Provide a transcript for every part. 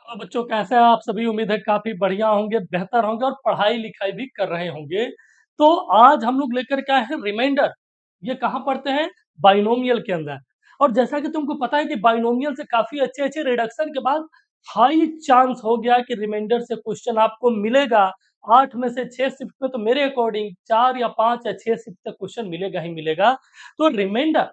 Hello बच्चों, कैसे हैं आप सभी? उम्मीद है काफ़ी बढ़िया होंगे, बेहतर होंगे और पढ़ाई-लिखाई भी कर रहे होंगे। तो आज हम लोग लेकर के आए हैं रिमाइंडर। ये कहाँ पढ़ते हैं? बाइनोमियल के अंदर। और जैसा कि तुमको पता है कि बाइनोमियल से काफ़ी अच्छे-अच्छे रिडक्शन के बाद हाई चांस हो गया कि रिमाइंडर से क्वेश्चन आपको मिलेगा। 8 में से 6 शिफ्ट में तो मेरे अकॉर्डिंग 4 या 5 या 6 शिफ्ट तक क्वेश्चन मिलेगा ही मिलेगा। तो रिमाइंडर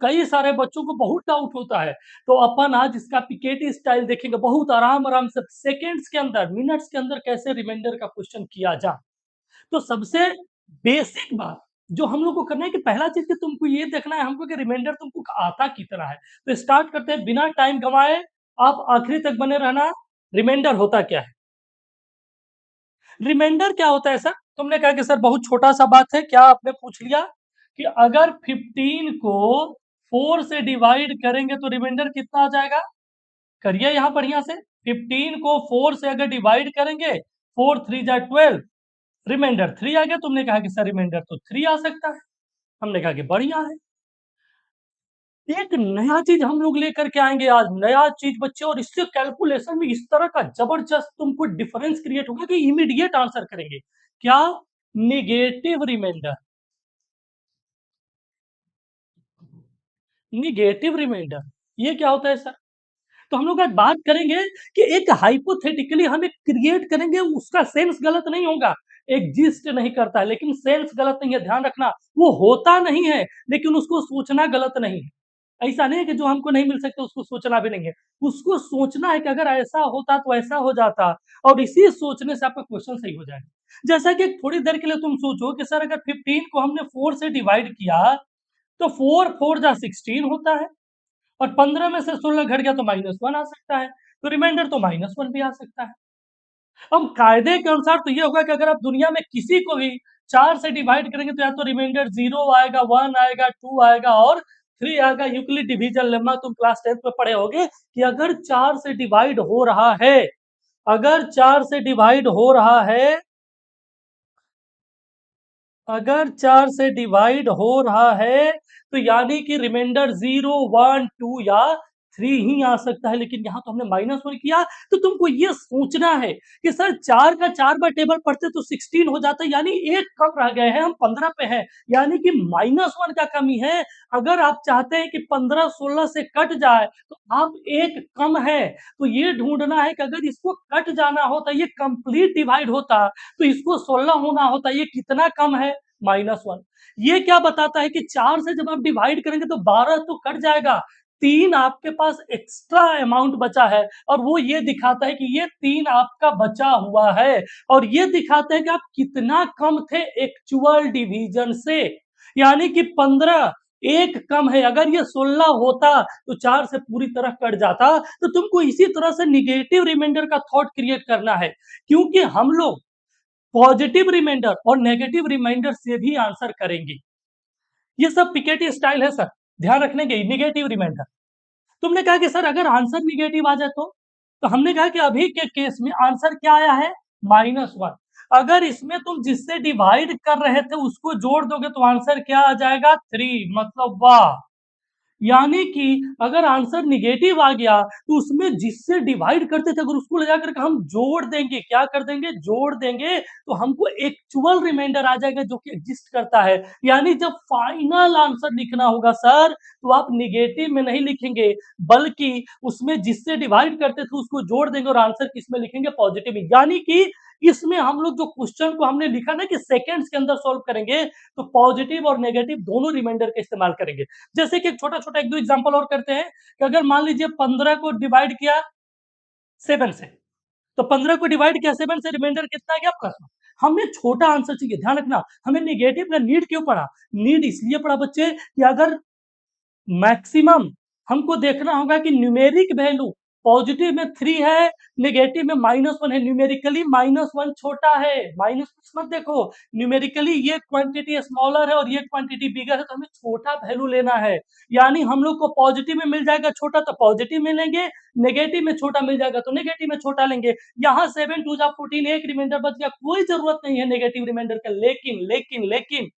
कई सारे बच्चों को बहुत डाउट होता है। तो अपन आज इसका पीकेटी स्टाइल देखेंगे, बहुत आराम-आराम से सेकंड्स के अंदर, मिनट्स के अंदर कैसे रिमाइंडर का क्वेश्चन किया जाए। तो सबसे बेसिक बात जो हम लोग को करना है कि पहला चीज़ कि तुमको ये देखना है हमको कि रिमाइंडर तुमको आता कितना है। तो स्टार्ट करते हैं बिना टाइम गँवाए, आप आखिरी तक बने रहना। रिमाइंडर होता क्या है? रिमाइंडर क्या होता है सर? तुमने कहा कि सर बहुत छोटा-सा बात है, क्या आपने पूछ लिया कि अगर 15 को 4 से डिवाइड करेंगे तो रिमाइंडर कितना आ जाएगा? करिए यहाँ बढ़िया से। 15 को 4 से अगर डिवाइड करेंगे, 4 3 जा 12, रिमाइंडर 3 आ गया। तुमने कहा कि सर रिमाइंडर तो 3 आ सकता है। हमने कहा कि बढ़िया है। एक नया चीज हम लोग लेकर के आएंगे आज, नया चीज बच्चे, और इससे कैलकुलेशन में इस तरह का जबरदस्त तुमको डिफरेंस क्रिएट होगा कि इमीडिएट आंसर करेंगे। क्या? Negative reminder. निगेटिव रिमाइंडर ये क्या होता है सर? तो हम लोग आज बात करेंगे कि एक हाइपोथेटिकली हम एक क्रिएट करेंगे, उसका सेंस गलत नहीं होगा, एग्जिस्ट नहीं करता है, लेकिन सेंस गलत नहीं है, ध्यान रखना। वो होता नहीं है लेकिन उसको सोचना गलत नहीं है। ऐसा नहीं है कि जो हमको नहीं मिल सकता उसको सोचना भी नहीं है। उसको सोचना है कि अगर ऐसा होता तो ऐसा हो जाता, और इसी सोचने से आपका क्वेश्चन सही हो जाएगा। जैसा कि थोड़ी देर के लिए तुम सोचो कि सर अगर 15 को हमने 4 से डिवाइड किया तो 4 4 जा 16 होता है, और 15 में से 16 घट गया तो -1 आ सकता है। तो रिमाइंडर तो -1 भी आ सकता है। अब कायदे के अनुसार तो ये होगा कि अगर आप दुनिया में किसी को भी 4 से डिवाइड करेंगे तो या तो रिमाइंडर 0 आएगा, 1 आएगा, 2 आएगा और 3 आएगा। यूक्लिड डिवीजन लेमा तुम क्लास 10th में पढ़े होगे कि अगर 4 से डिवाइड हो रहा है, अगर 4 से डिवाइड हो रहा है, अगर 4 से डिवाइड हो रहा है तो यानी कि रिमाइंडर 0 1 2 या 3 ही आ सकता है। लेकिन यहां तो हमने -1 किया। तो तुमको ये सोचना है कि सर 4 का 4 बार टेबल पढ़ते तो 16 हो जाता है, यानी एक कम रह गए हैं, हम 15 पे हैं, यानी कि -1 का कमी है। अगर आप चाहते हैं कि 15 16 से कट जाए तो आप एक कम है। तो ये ढूंढना है कि अगर इसको कट जाना होता, ये कंप्लीट डिवाइड होता तो इसको 16 होना होता, ये कितना कम है? -1। ये क्या बताता है कि 4 से जब आप डिवाइड करेंगे तो 12 तो कट जाएगा, 3 आपके पास एक्स्ट्रा अमाउंट बचा है, और वो ये दिखाता है कि ये 3 आपका बचा हुआ है, और ये दिखाता है कि आप कितना कम थे एक्चुअल डिवीजन से। यानी कि 15 एक कम है। अगर ये 16 होता तो 4 से पूरी तरह कट जाता। तो तुमको इसी तरह से निगेटिव रिमाइंडर का थॉट क्रिएट करना है, क्योंकि हम लोग पॉजिटिव रिमाइंडर और नेगेटिव रिमाइंडर से भी आंसर करेंगे। ये सब पिकेटी स्टाइल है सर, ध्यान रखने के। निगेटिव रिमाइंडर, तुमने कहा कि सर अगर आंसर निगेटिव आ जाए तो हमने कहा कि अभी के केस में आंसर क्या आया है? -1। अगर इसमें तुम जिससे डिवाइड कर रहे थे उसको जोड़ दोगे तो आंसर क्या आ जाएगा? 3। मतलब वाह! यानी कि अगर आंसर निगेटिव आ गया तो उसमें जिससे डिवाइड करते थे अगर उसको ले जाकर के हम जोड़ देंगे, क्या कर देंगे? जोड़ देंगे, तो हमको एक्चुअल रिमाइंडर आ जाएगा जो कि एग्जिस्ट करता है। यानी जब फाइनल आंसर लिखना होगा सर, तो आप निगेटिव में नहीं लिखेंगे, बल्कि उसमें जिससे डिवाइड करते थे उसको जोड़ देंगे और आंसर किसमें लिखेंगे? पॉजिटिव में। यानी कि इसमें हम लोग जो क्वेश्चन को हमने लिखा ना कि सेकंड्स के अंदर सॉल्व करेंगे, तो पॉजिटिव और नेगेटिव दोनों रिमाइंडर का इस्तेमाल करेंगे। जैसे कि छोटा-छोटा 1-2 एग्जांपल और करते हैं कि अगर मान लीजिए 15 को डिवाइड किया 7 से, तो 15 को डिवाइड किया 7 से, रिमाइंडर कितना आ गया आपका? हमें छोटा आंसर चाहिए, ध्यान रखना। हमें नेगेटिव का नीड क्यों पड़ा? नीड इसलिए पड़ा बच्चे कि अगर मैक्सिमम हमको देखना होगा कि न्यूमेरिक वैल्यू पॉजिटिव में 3 है, नेगेटिव में -1 है। न्यूमेरिकली -1 छोटा है, माइनस मत देखो। न्यूमेरिकली ये क्वांटिटी स्मॉलर है और ये क्वांटिटी बिगर है, तो हमें छोटा वैल्यू लेना है। यानी हम लोग को पॉजिटिव में मिल जाएगा छोटा तो पॉजिटिव में लेंगे, नेगेटिव में छोटा मिल जाएगा तो नेगेटिव में छोटा लेंगे। यहाँ 7 2 जा 14, एक रिमाइंडर बच गया, कोई जरूरत नहीं है नेगेटिव रिमाइंडर का। लेकिन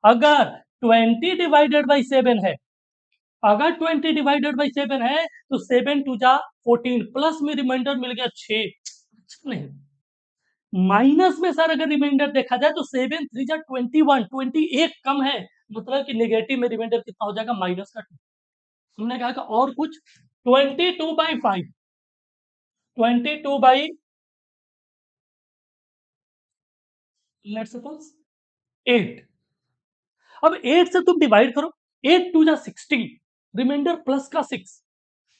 अगर 20 डिवाइडेड बाई 7 है, अगर 20 डिवाइडेड बाई 7 है तो 7 2 जा 14 प्लस में रिमाइंडर मिल गया 6। अच्छा नहीं, माइनस में सर अगर रिमाइंडर देखा जाए तो 7 3 जा 21, 21 कम है, मतलब कि नेगेटिव में रिमाइंडर कितना हो जाएगा माइनस का 2। हमने कहा कि और कुछ 22/5, 22 लेट्स सपोज 8। अब 8 से तुम डिवाइड करो, 8 2 जा 16, रिमाइंडर प्लस का 6,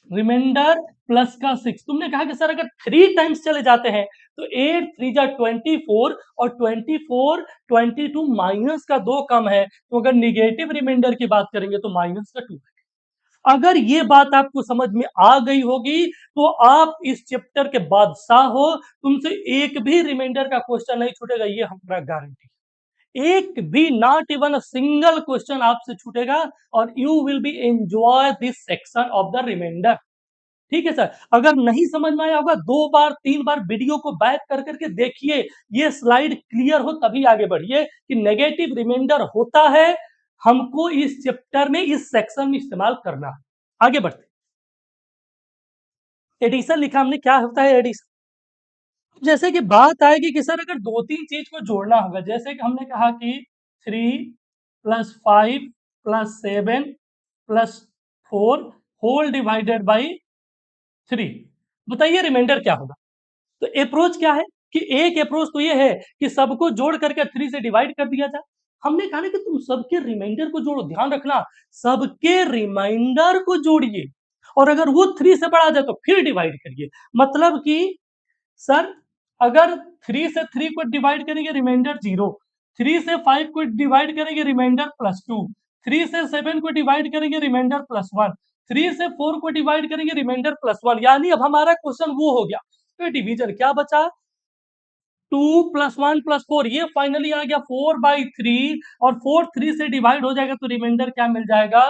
रिमाइंडर प्लस का 6। तुमने कहा कि सर अगर 3 टाइम्स चले जाते हैं तो 8 3 जा 24 और 24 22 माइनस का 2 कम है, तो अगर निगेटिव रिमाइंडर की बात करेंगे तो माइनस का 2। अगर ये बात आपको समझ में आ गई होगी तो आप इस चैप्टर के बादशाह हो, तुमसे एक भी रिमाइंडर का क्वेश्चन नहीं छूटेगा, ये हमारा गारंटी। एक भी not even a single question आपसे छूटेगा और you will be enjoy this section of the remainder. ठीक है सर, अगर नहीं समझ में आया होगा 2 बार 3 बार वीडियो को बैक कर करके देखिए, ये स्लाइड क्लियर हो तभी आगे बढ़िए कि नेगेटिव रिमाइंडर होता है, हमको इस चैप्टर में इस सेक्शन में इस्तेमाल करना है। आगे बढ़ते, एडिशन लिखा हमने, क्या होता है एडिशन? जैसे कि बात आएगी कि सर अगर 2-3 चीज को जोड़ना होगा, जैसे कि हमने कहा कि 3 + 5 + 7 + 4 होल डिवाइडेड बाई 3, बताइए रिमाइंडर क्या होगा? तो अप्रोच क्या है कि एक अप्रोच तो ये है कि सबको जोड़ करके 3 से डिवाइड कर दिया जाए। हमने कहा ना कि तुम सबके रिमाइंडर को जोड़ो, ध्यान रखना, सबके रिमाइंडर को जोड़िए और अगर वो 3 से बड़ा जाए तो फिर डिवाइड करिए। मतलब कि सर अगर 3 से 3 को डिवाइड करेंगे रिमाइंडर 0, 3 से 5 को डिवाइड करेंगे रिमाइंडर +2, 3 से 7 को डिवाइड करेंगे रिमाइंडर +1, 3 से 4 को डिवाइड करेंगे रिमाइंडर +1, यानी अब हमारा क्वेश्चन वो हो गया। तो डिवीजन क्या बचा? 2 + 1 + 4, ये फाइनली आ गया 4/3 और 4 3 से डिवाइड हो जाएगा तो रिमाइंडर क्या मिल जाएगा?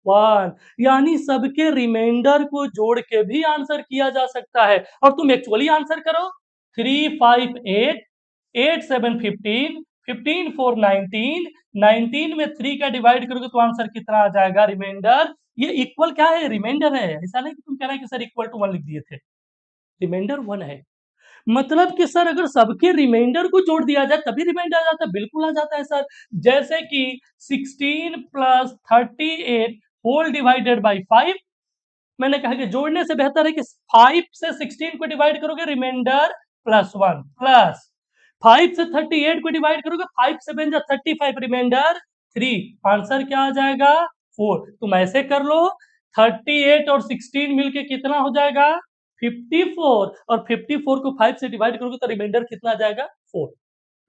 1। यानी सबके रिमाइंडर को जोड़ के भी आंसर किया जा सकता है। और तुम एक्चुअली आंसर करो, 3 5 8, 8 7 15, 15 4 19, 19 में 3 का डिवाइड करोगे तो आंसर कितना आ जाएगा रिमाइंडर? ये इक्वल क्या है? रिमाइंडर है, ऐसा नहीं कि तुम कह रहे हैं कि सर इक्वल टू 1 लिख दिए थे, रिमाइंडर 1 है। मतलब कि सर अगर सबके रिमाइंडर को जोड़ दिया जाए तभी रिमाइंडर आ जाता है, बिल्कुल आ जाता है सर। जैसे कि 16 + 38 होल डिवाइडेड बाई 5, मैंने कहा कि जोड़ने से बेहतर है कि 5 से 16 को डिवाइड करोगे रिमाइंडर +1 प्लस 5 से 38 को डिवाइड करोगे 5 7 जा 35 रिमाइंडर 3, आंसर क्या आ जाएगा? 4। तुम ऐसे कर लो, 38 और 16 मिलके कितना हो जाएगा? 54, और 54 को 5 से डिवाइड करोगे तो रिमाइंडर कितना आ जाएगा? 4।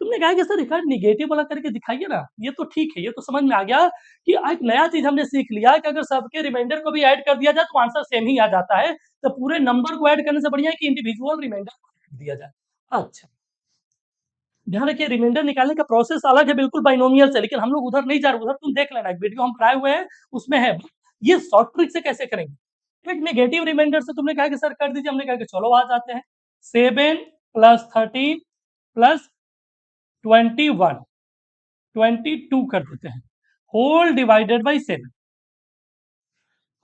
तुमने कहा कि सर रिकॉर्ड निगेटिव वाला करके दिखाइए ना, ये तो ठीक है, ये तो समझ में आ गया कि एक नया चीज हमने सीख लिया कि अगर सबके रिमाइंडर को भी ऐड कर दिया जाए तो आंसर सेम ही आ जाता है, तो पूरे नंबर को ऐड करने से बढ़िया है कि इंडिविजुअल रिमाइंडर दिया जाए। अच्छा, ध्यान रखिए रिमाइंडर निकालने का प्रोसेस अलग है बिल्कुल बाइनोमियल से, लेकिन हम लोग उधर नहीं जा रहे, उधर तुम देख लेना, एक वीडियो हम बनाए हुए हैं उसमें है। ये शॉर्ट ट्रिक से कैसे करेंगे? एक नेगेटिव रिमाइंडर से तुमने कहा कि सर कर दीजिए, हमने कहा कि चलो आ जाते हैं। 7 + 13 + 21, 22 कर देते हैं, होल डिवाइडेड बाई 7।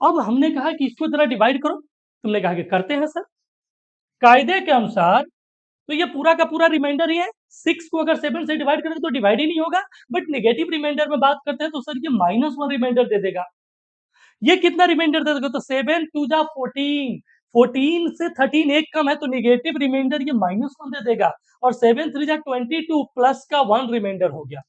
अब हमने कहा कि इसको जरा डिवाइड करो, तुमने कहा कि करते हैं सर। कायदे के अनुसार तो ये पूरा का पूरा रिमाइंडर ही है, 6 को अगर 7 से डिवाइड करें तो डिवाइड ही नहीं होगा, बट नेगेटिव रिमाइंडर में बात करते हैं तो सर ये -1 रिमाइंडर दे देगा। ये कितना रिमाइंडर दे देगा? तो 7 2 जा 14, 14 से 13 एक कम है तो नेगेटिव रिमाइंडर ये -1 दे देगा, और 7 3 जा 22 प्लस का 1 रिमाइंडर हो गया।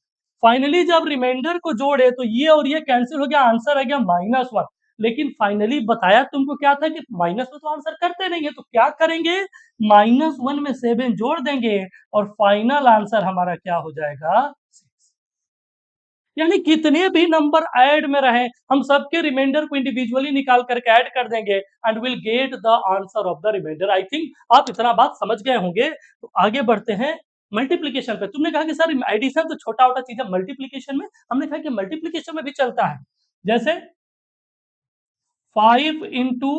फाइनली जब रिमाइंडर को जोड़े तो ये और ये कैंसिल हो गया, आंसर आ गया -1। लेकिन फाइनली बताया तुमको क्या था कि माइनस में तो आंसर करते नहीं है, तो क्या करेंगे? -1 में 7 जोड़ देंगे और फाइनल आंसर हमारा क्या हो जाएगा? 6। यानी कितने भी नंबर ऐड में रहे, हम सबके रिमाइंडर को इंडिविजुअली निकाल करके ऐड कर देंगे and will get the answer of the remainder. I think आप इतना बात समझ गए होंगे। तो आगे बढ़ते हैं मल्टीप्लीकेशन पे। तुमने कहा कि सर एडिशन तो छोटा छोटा चीज है, मल्टीप्लीकेशन में हमने कहा कि मल्टीप्लीकेशन में भी चलता है। जैसे 5 इंटू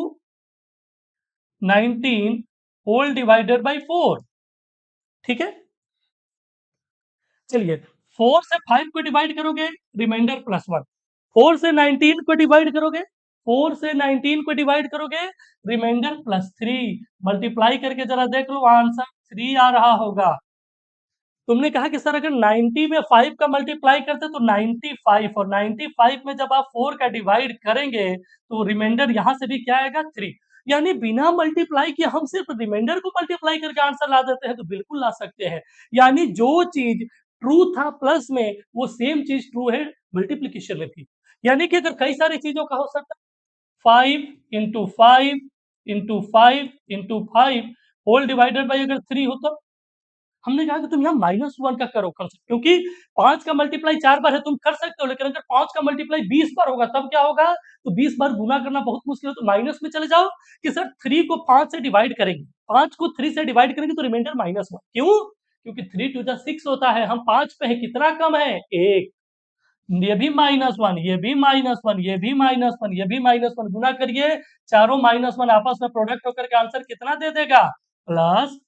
19 होल डिवाइडेड बाई 4, ठीक है। चलिए 4 से 5 को डिवाइड करोगे रिमाइंडर +1, 4 से 19 को डिवाइड करोगे 4 से 19 को डिवाइड करोगे, रिमाइंडर +3 मल्टीप्लाई करके जरा देख लो, आंसर 3 आ रहा होगा। तुमने कहा कि सर अगर 90 में 5 का मल्टीप्लाई करते तो 95, और 95 में जब आप 4 का डिवाइड करेंगे तो रिमाइंडर यहाँ से भी क्या आएगा, 3। यानी बिना मल्टीप्लाई किए हम सिर्फ रिमाइंडर को मल्टीप्लाई करके आंसर ला देते हैं, तो बिल्कुल ला सकते हैं। यानी जो चीज ट्रू था प्लस में, वो सेम चीज ट्रू है मल्टीप्लीकेशन में भी। यानी कि अगर कई सारी चीजों का हो सकता है, 5 into 5 into 5 into 5 whole divided by अगर 3 हो, तो हमने कहा कि तुम यहाँ -1 का करो, कर सकते, क्योंकि 5 का मल्टीप्लाई 4 बार है, तुम कर सकते हो, लेकिन अगर 5 का मल्टीप्लाई 20 बार होगा तब क्या होगा? तो 20 बार गुना करना बहुत मुश्किल है, तो माइनस में चले जाओ कि सर 3 को 5 से डिवाइड करेंगे, 5 को 3 से डिवाइड करेंगे तो रिमाइंडर -1। क्यों? क्योंकि 3 टू द 6 होता है, हम 5 पे है, कितना कम है? 1। ये भी -1, ये भी -1, ये भी -1, ये भी -1, गुना करिए, चारों -1 आपस में प्रोडक्ट होकर के आंसर कितना दे देगा? प्लस।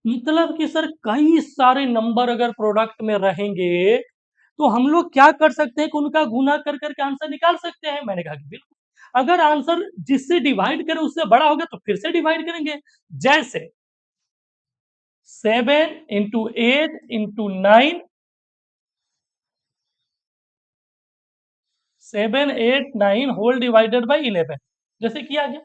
मतलब कि सर कई सारे नंबर अगर प्रोडक्ट में रहेंगे, तो हम लोग क्या कर सकते हैं कि उनका गुना कर करके आंसर निकाल सकते हैं। मैंने कहा कि बिल्कुल, अगर आंसर जिससे डिवाइड करें उससे बड़ा हो गया तो फिर से डिवाइड करेंगे। जैसे 7 into 8 into 9, 7 8 9 whole divided by 11, जैसे किया गया।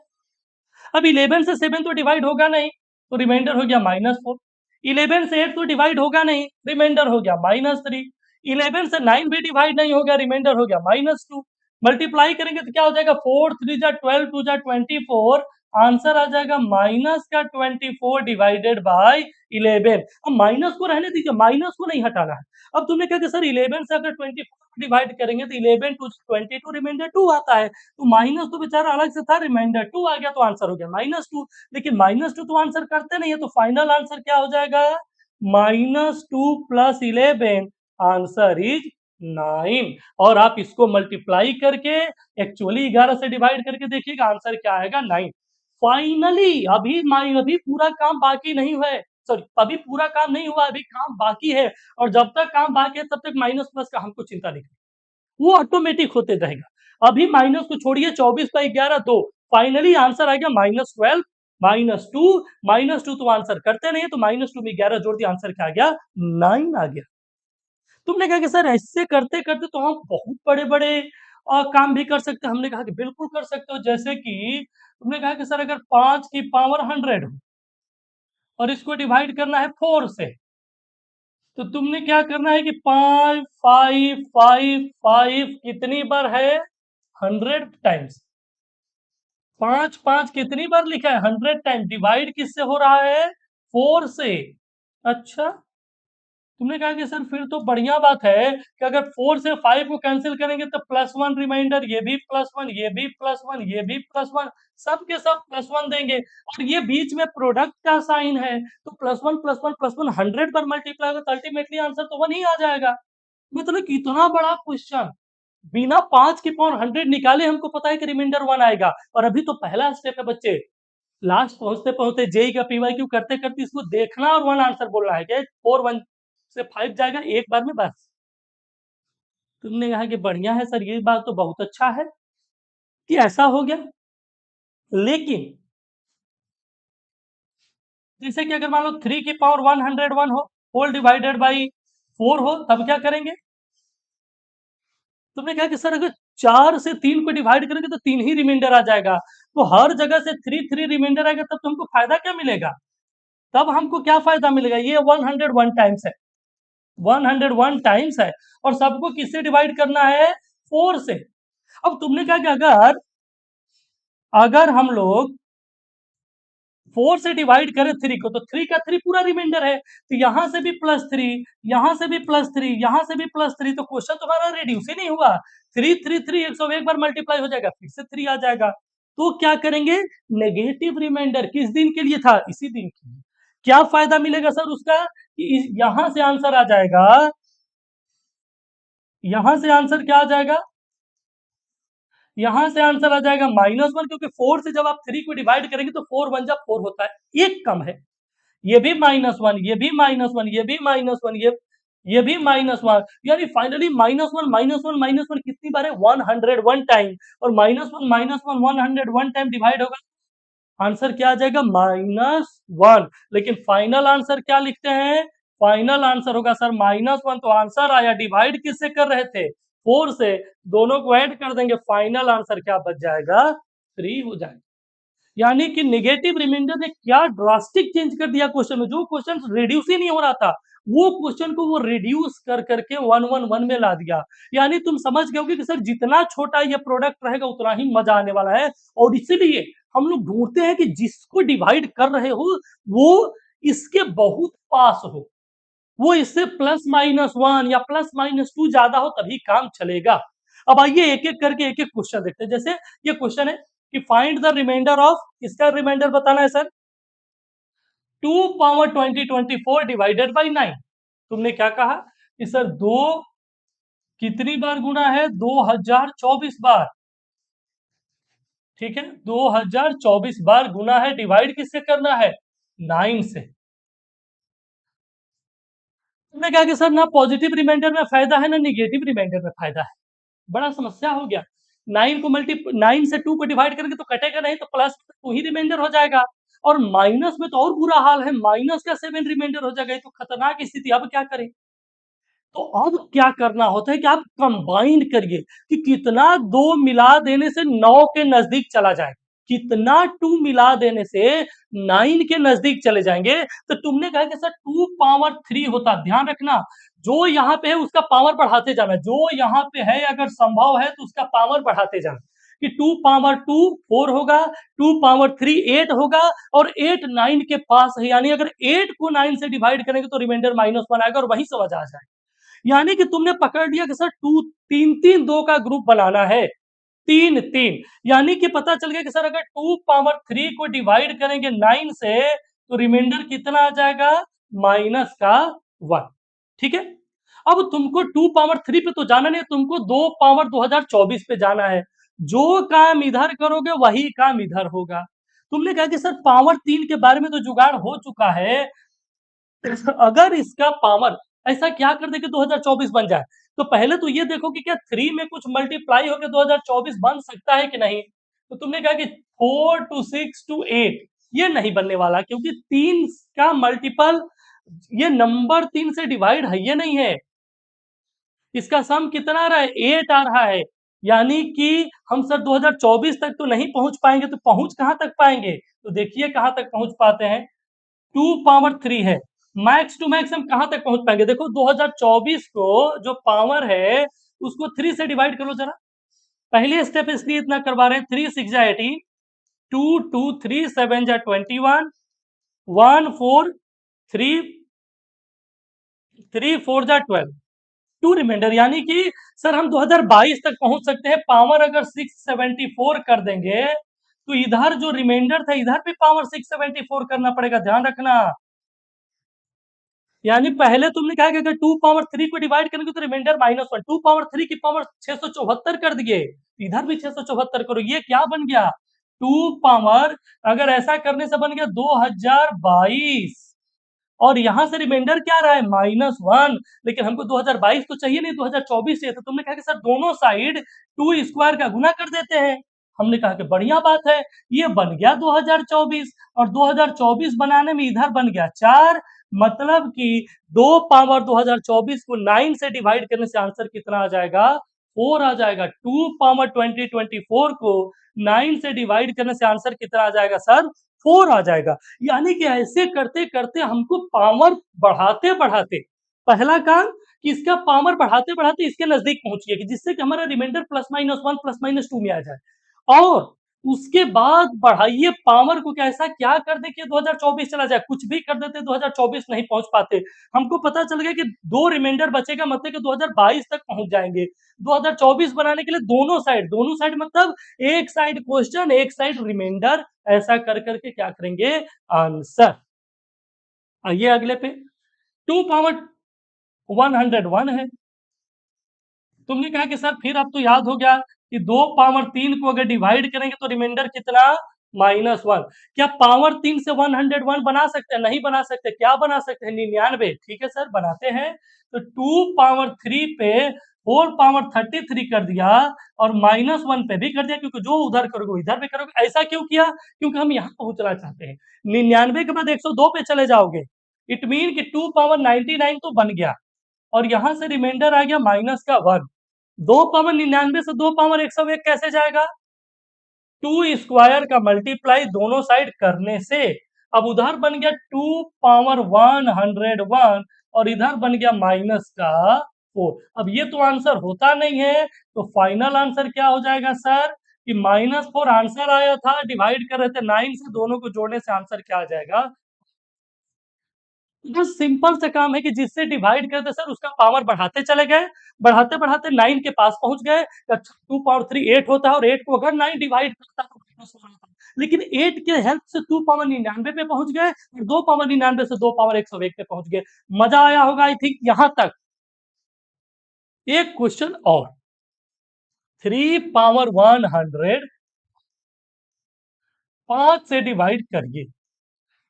अब 11 से 7 तो डिवाइड होगा नहीं, तो रिमाइंडर हो गया -4। 11 से 8 तो डिवाइड होगा नहीं, रिमाइंडर हो गया -3। 11 से 9 भी डिवाइड नहीं होगा, रिमाइंडर हो गया -2। मल्टीप्लाई करेंगे तो क्या हो जाएगा, 4 3 जा 12 2 जा 24, आंसर आ जाएगा माइनस का 24 डिवाइडेड बाय 11। अब माइनस को रहने दीजिए, माइनस को नहीं हटाना है। अब तुमने कहा कि सर 11 से अगर 24 को डिवाइड करेंगे तो 11 टू 22 रिमाइंडर 2 आता है, तो माइनस तो बेचारा अलग से था, रिमाइंडर 2 आ गया, तो आंसर हो गया -2। लेकिन -2 तो आंसर करते नहीं है, तो फाइनल आंसर क्या हो जाएगा, -2 प्लस 11, आंसर इज 9। और आप इसको मल्टीप्लाई करके एक्चुअली 11 से डिवाइड करके देखिएगा, आंसर क्या आएगा, 9। फाइनली अभी पूरा काम बाकी नहीं हुआ है, सॉरी अभी पूरा काम नहीं हुआ, अभी काम बाकी है। और जब तक काम बाकी है तब तक माइनस प्लस का हमको चिंता नहीं, वो ऑटोमेटिक होते रहेगा। अभी माइनस को छोड़िए, 24 बाई 11 2, फाइनली आंसर आ गया -12 -2 तो आंसर करते नहीं है, तो -2 में 11 जोड़ दिया, आंसर क्या आ गया, 9 आ गया। तुमने कहा कि सर ऐसे करते करते तो हम बहुत बड़े बड़े काम भी कर सकते हैं। हमने कहा कि बिल्कुल कर सकते हो। जैसे कि तुमने कहा कि सर अगर 5 की पावर 100 हो और इसको डिवाइड करना है 4 से, तो तुमने क्या करना है कि 5 5 5 5 कितनी बार है, 100 टाइम्स। 5 5 कितनी बार लिखा है, 100 टाइम। डिवाइड किससे हो रहा है, 4 से। अच्छा, तुमने कहा कि सर फिर तो बढ़िया बात है कि अगर 4 से 5 को कैंसिल करेंगे तो +1 रिमाइंडर, ये भी +1, ये भी +1, ये भी +1, सब के सब +1 देंगे। और ये बीच में प्रोडक्ट का साइन है, तो +1 +1 +1 100 पर मल्टीप्लाई होगा तो अल्टीमेटली आंसर तो 1 ही आ जाएगा। मतलब कितना बड़ा क्वेश्चन, बिना 5 की पावर 100 निकाले हमको पता है कि रिमाइंडर 1 आएगा। और अभी तो पहला स्टेप है बच्चे, लास्ट पहुंचते पहुंचते जेई का पीवाईक्यू करते करते इसको देखना और 1 आंसर बोलना है कि 4 1 से 5 जाएगा एक बार में बस। तुमने कहा कि बढ़िया है सर, ये बात तो बहुत अच्छा है कि ऐसा हो गया। लेकिन जैसे कि अगर मान लो 3 की पावर 101 हो, होल डिवाइडेड बाई 4 हो, तब क्या करेंगे? तुमने कहा कि सर अगर 4 से 3 को डिवाइड करेंगे तो 3 ही रिमाइंडर आ जाएगा, तो हर जगह से 3 3 रिमाइंडर आएगा, तब तुमको फायदा क्या मिलेगा? तब हमको क्या फायदा मिलेगा? ये 101 टाइम्स है, 101 टाइम्स है, और सबको किससे डिवाइड करना है, 4 से। अब तुमने कहा कि अगर अगर हम लोग 4 से डिवाइड करें 3 को, तो 3 का 3 पूरा रिमाइंडर है, तो यहां से भी +3, यहां से भी +3, यहां से भी +3, तो क्वेश्चन तुम्हारा रिड्यूस ही नहीं हुआ। 3 3 3 101 बार मल्टीप्लाई हो जाएगा, फिर से 3 आ जाएगा। तो क्या करेंगे, नेगेटिव रिमाइंडर किस दिन के लिए था, इसी दिन के लिए। क्या फायदा मिलेगा सर उसका, कि यहां से आंसर आ जाएगा, यहां से आंसर क्या आ जाएगा, यहां से आंसर आ जाएगा -1, क्योंकि 4 से जब आप 3 को डिवाइड करेंगे तो 4 1 जा 4 होता है, एक कम है। ये भी -1, ये भी -1, ये भी -1, ये ये भी -1 यानी फाइनली -1 कितनी बार है? 101 टाइम। और -1 101 टाइम डिवाइड होगा, आंसर क्या आ जाएगा? -1। लेकिन फाइनल आंसर क्या लिखते हैं? फाइनल आंसर होगा सर -1। तो आंसर आया, डिवाइड किससे कर रहे थे? 4 से। दोनों को ऐड कर देंगे, फाइनल आंसर क्या बच जाएगा? 3 हो जाएगा। यानी कि नेगेटिव रिमाइंडर ने क्या ड्रास्टिक चेंज कर दिया क्वेश्चन में। जो क्वेश्चन रिड्यूस ही नहीं हो रहा था, वो क्वेश्चन को वो रिड्यूस कर करके 111 में ला दिया। यानी तुम समझ गए होगे कि सर जितना छोटा ये प्रोडक्ट रहेगा उतना ही मजा आने वाला है। और इसीलिए हम लोग ढूंढते हैं कि जिसको डिवाइड कर रहे हो वो इसके बहुत पास हो, वो इससे +-1 या +-2 ज्यादा हो, तभी काम चलेगा। अब आइए एक एक करके एक एक क्वेश्चन देखते हैं। जैसे ये क्वेश्चन है कि फाइंड द रिमाइंडर ऑफ, इसका रिमाइंडर बताना है सर, 2 पावर 2024 डिवाइडेड बाई 9। तुमने क्या कहा कि सर 2 कितनी बार गुना है? 2024 बार। ठीक है, 2024 बार गुना है, डिवाइड किससे करना है? 9 से। तुमने कहा कि सर ना पॉजिटिव रिमाइंडर में फायदा है ना निगेटिव रिमाइंडर में फायदा है। बड़ा समस्या हो गया। 9 से 2 को डिवाइड करेंगे तो कटेगा नहीं, तो प्लस 2 ही रिमाइंडर हो जाएगा। और माइनस में तो और बुरा हाल है, माइनस का 7 रिमाइंडर हो जाएगा। ये तो खतरनाक स्थिति। अब क्या करें? तो अब क्या करना होता है कि आप कंबाइन करिए कि कितना 2 मिला देने से 9 के नजदीक चला जाए, कितना 2 मिला देने से 9 के नजदीक चले जाएंगे। तो तुमने कहा कि सर 2 पावर 3 होता। ध्यान रखना, जो यहाँ पे है उसका पावर बढ़ाते जाना, जो यहाँ पे है अगर संभव है तो उसका पावर बढ़ाते जाना। कि 2 पावर 2 4 होगा, 2 पावर 3 8 होगा, और 8 9 के पास है। यानी अगर 8 को 9 से डिवाइड करेंगे तो रिमाइंडर -1 आएगा, और वही समझ आ जाएगा। यानी कि तुमने पकड़ लिया कि सर 2 3 3 2 का ग्रुप बनाना है, 3 3। यानी कि पता चल गया कि सर अगर 2 पावर 3 को डिवाइड करेंगे 9 से तो रिमाइंडर कितना आ जाएगा? -1। ठीक है। अब तुमको 2 पावर 3 पे तो जाना नहीं, तुमको 2 पावर 2024 पे जाना है। जो काम इधर करोगे वही काम इधर होगा। तुमने कहा कि सर पावर 3 के बारे में तो जुगाड़ हो चुका है, अगर इसका पावर ऐसा क्या कर दे कि 2024 बन जाए। तो पहले तो ये देखो कि क्या 3 में कुछ मल्टीप्लाई होकर 2024 बन सकता है कि नहीं। तो तुमने कहा कि 4 टू 6 टू 8, ये नहीं बनने वाला, क्योंकि 3 का मल्टीपल, ये नंबर 3 से डिवाइड है ये नहीं है। इसका सम कितना आ रहा है? 8 आ रहा है। यानी कि हम सर 2024 तक तो नहीं पहुंच पाएंगे, तो पहुंच कहां तक पाएंगे? तो देखिए कहां तक पहुंच पाते हैं। 2 पावर 3 है, मैक्स टू मैक्स हम कहां तक पहुंच पाएंगे? देखो 2024 को जो पावर है उसको 3 से डिवाइड करो जरा। पहले स्टेप इसलिए इतना करवा रहे हैं, 3 6 जा 18, 2 2 3 7 जा 21, 1 4 3 3 4 जा 12, 2 रिमाइंडर। यानी कि सर हम 2022 तक पहुंच सकते हैं। पावर अगर 674 कर देंगे तो इधर जो रिमाइंडर था इधर भी पावर 674 करना पड़ेगा, ध्यान रखना। यानी पहले तुमने कहा कि अगर 2 पावर 3 को डिवाइड करेंगे तो रिमाइंडर -1, 2 पावर 3 की पावर 674 कर दिए, इधर भी 674 करो। ये क्या बन गया? 2 पावर, अगर ऐसा करने से बन गया 2022, और यहां से रिमाइंडर क्या रहा है? -1। लेकिन हमको 2022 तो चाहिए नहीं, 2024 चाहिए। तो तुमने कहा कि सर दोनों साइड 2 स्क्वायर का गुना कर देते हैं। हमने कहा कि बढ़िया बात है, ये बन गया 2024, और 2024 बनाने में इधर बन गया 4। मतलब कि 2 पावर 2024 को 9 से डिवाइड करने से आंसर कितना आ जाएगा? 4 आ जाएगा। 2 पावर 2024 को 9 से डिवाइड करने से आंसर कितना आ जाएगा सर? 4 आ जाएगा। यानी कि ऐसे करते करते हमको पावर बढ़ाते बढ़ाते, पहला काम कि इसका पावर बढ़ाते बढ़ाते इसके नजदीक पहुंचिए कि जिससे कि हमारा रिमाइंडर +-1 +-2 में आ जाए। और उसके बाद बढ़ाइए पावर को, कैसा क्या कर दे कि 2024 चला जाए। कुछ भी कर देते 2024 नहीं पहुंच पाते। हमको पता चल गया कि 2 रिमाइंडर बचेगा, मतलब कि 2022 तक पहुंच जाएंगे। 2024 बनाने के लिए दोनों साइड मतलब एक साइड क्वेश्चन एक साइड रिमाइंडर, ऐसा कर करके क्या करेंगे? आंसर। आइए अगले पे। 2 पावर 101 है। तुमने कहा कि सर फिर अब तो याद हो गया कि 2 पावर 3 को अगर डिवाइड करेंगे तो रिमाइंडर कितना? -1। क्या पावर 3 से 101 बना सकते हैं? नहीं बना सकते। क्या बना सकते हैं? 99। ठीक है सर, बनाते हैं। तो 2 पावर 3 पे होल पावर 33 कर दिया और -1 पे भी कर दिया, क्योंकि जो उधर करोगे इधर भी करोगे। ऐसा क्यों किया? क्योंकि हम यहाँ पहुंचना चाहते हैं। 99 के बाद 102 पे चले जाओगे, इट मीन कि 2 पावर 99 तो बन गया और यहाँ से रिमाइंडर आ गया माइनस का 1। 2 पावर 99 से 2 पावर 101 कैसे जाएगा? 2 स्क्वायर का मल्टीप्लाई दोनों साइड करने से। अब उधर बन गया 2 पावर 101 और इधर बन गया माइनस का 4। अब ये तो आंसर होता नहीं है, तो फाइनल आंसर क्या हो जाएगा सर? कि -4 आंसर आया था, डिवाइड कर रहे थे 9 से, दोनों को जोड़ने से आंसर क्या आ जाएगा? बस सिंपल सा काम है कि जिससे डिवाइड करते सर उसका पावर बढ़ाते चले गए, बढ़ाते-बढ़ाते 9 के पास पहुँच गए। अच्छा, 2 पावर 3 8 होता है और 8 को अगर 9 डिवाइड करता तो -1 आता। लेकिन 8 के हेल्प से 2 पावर 99 पे पहुँच गए और 2 पावर 99 से 2 पावर 101 पे पहुँच गए। मज़ा आया होगा आई थिंक यहाँ तक। एक क्वेश्चन और, 3 पावर 100 5 से डिवाइड करिए।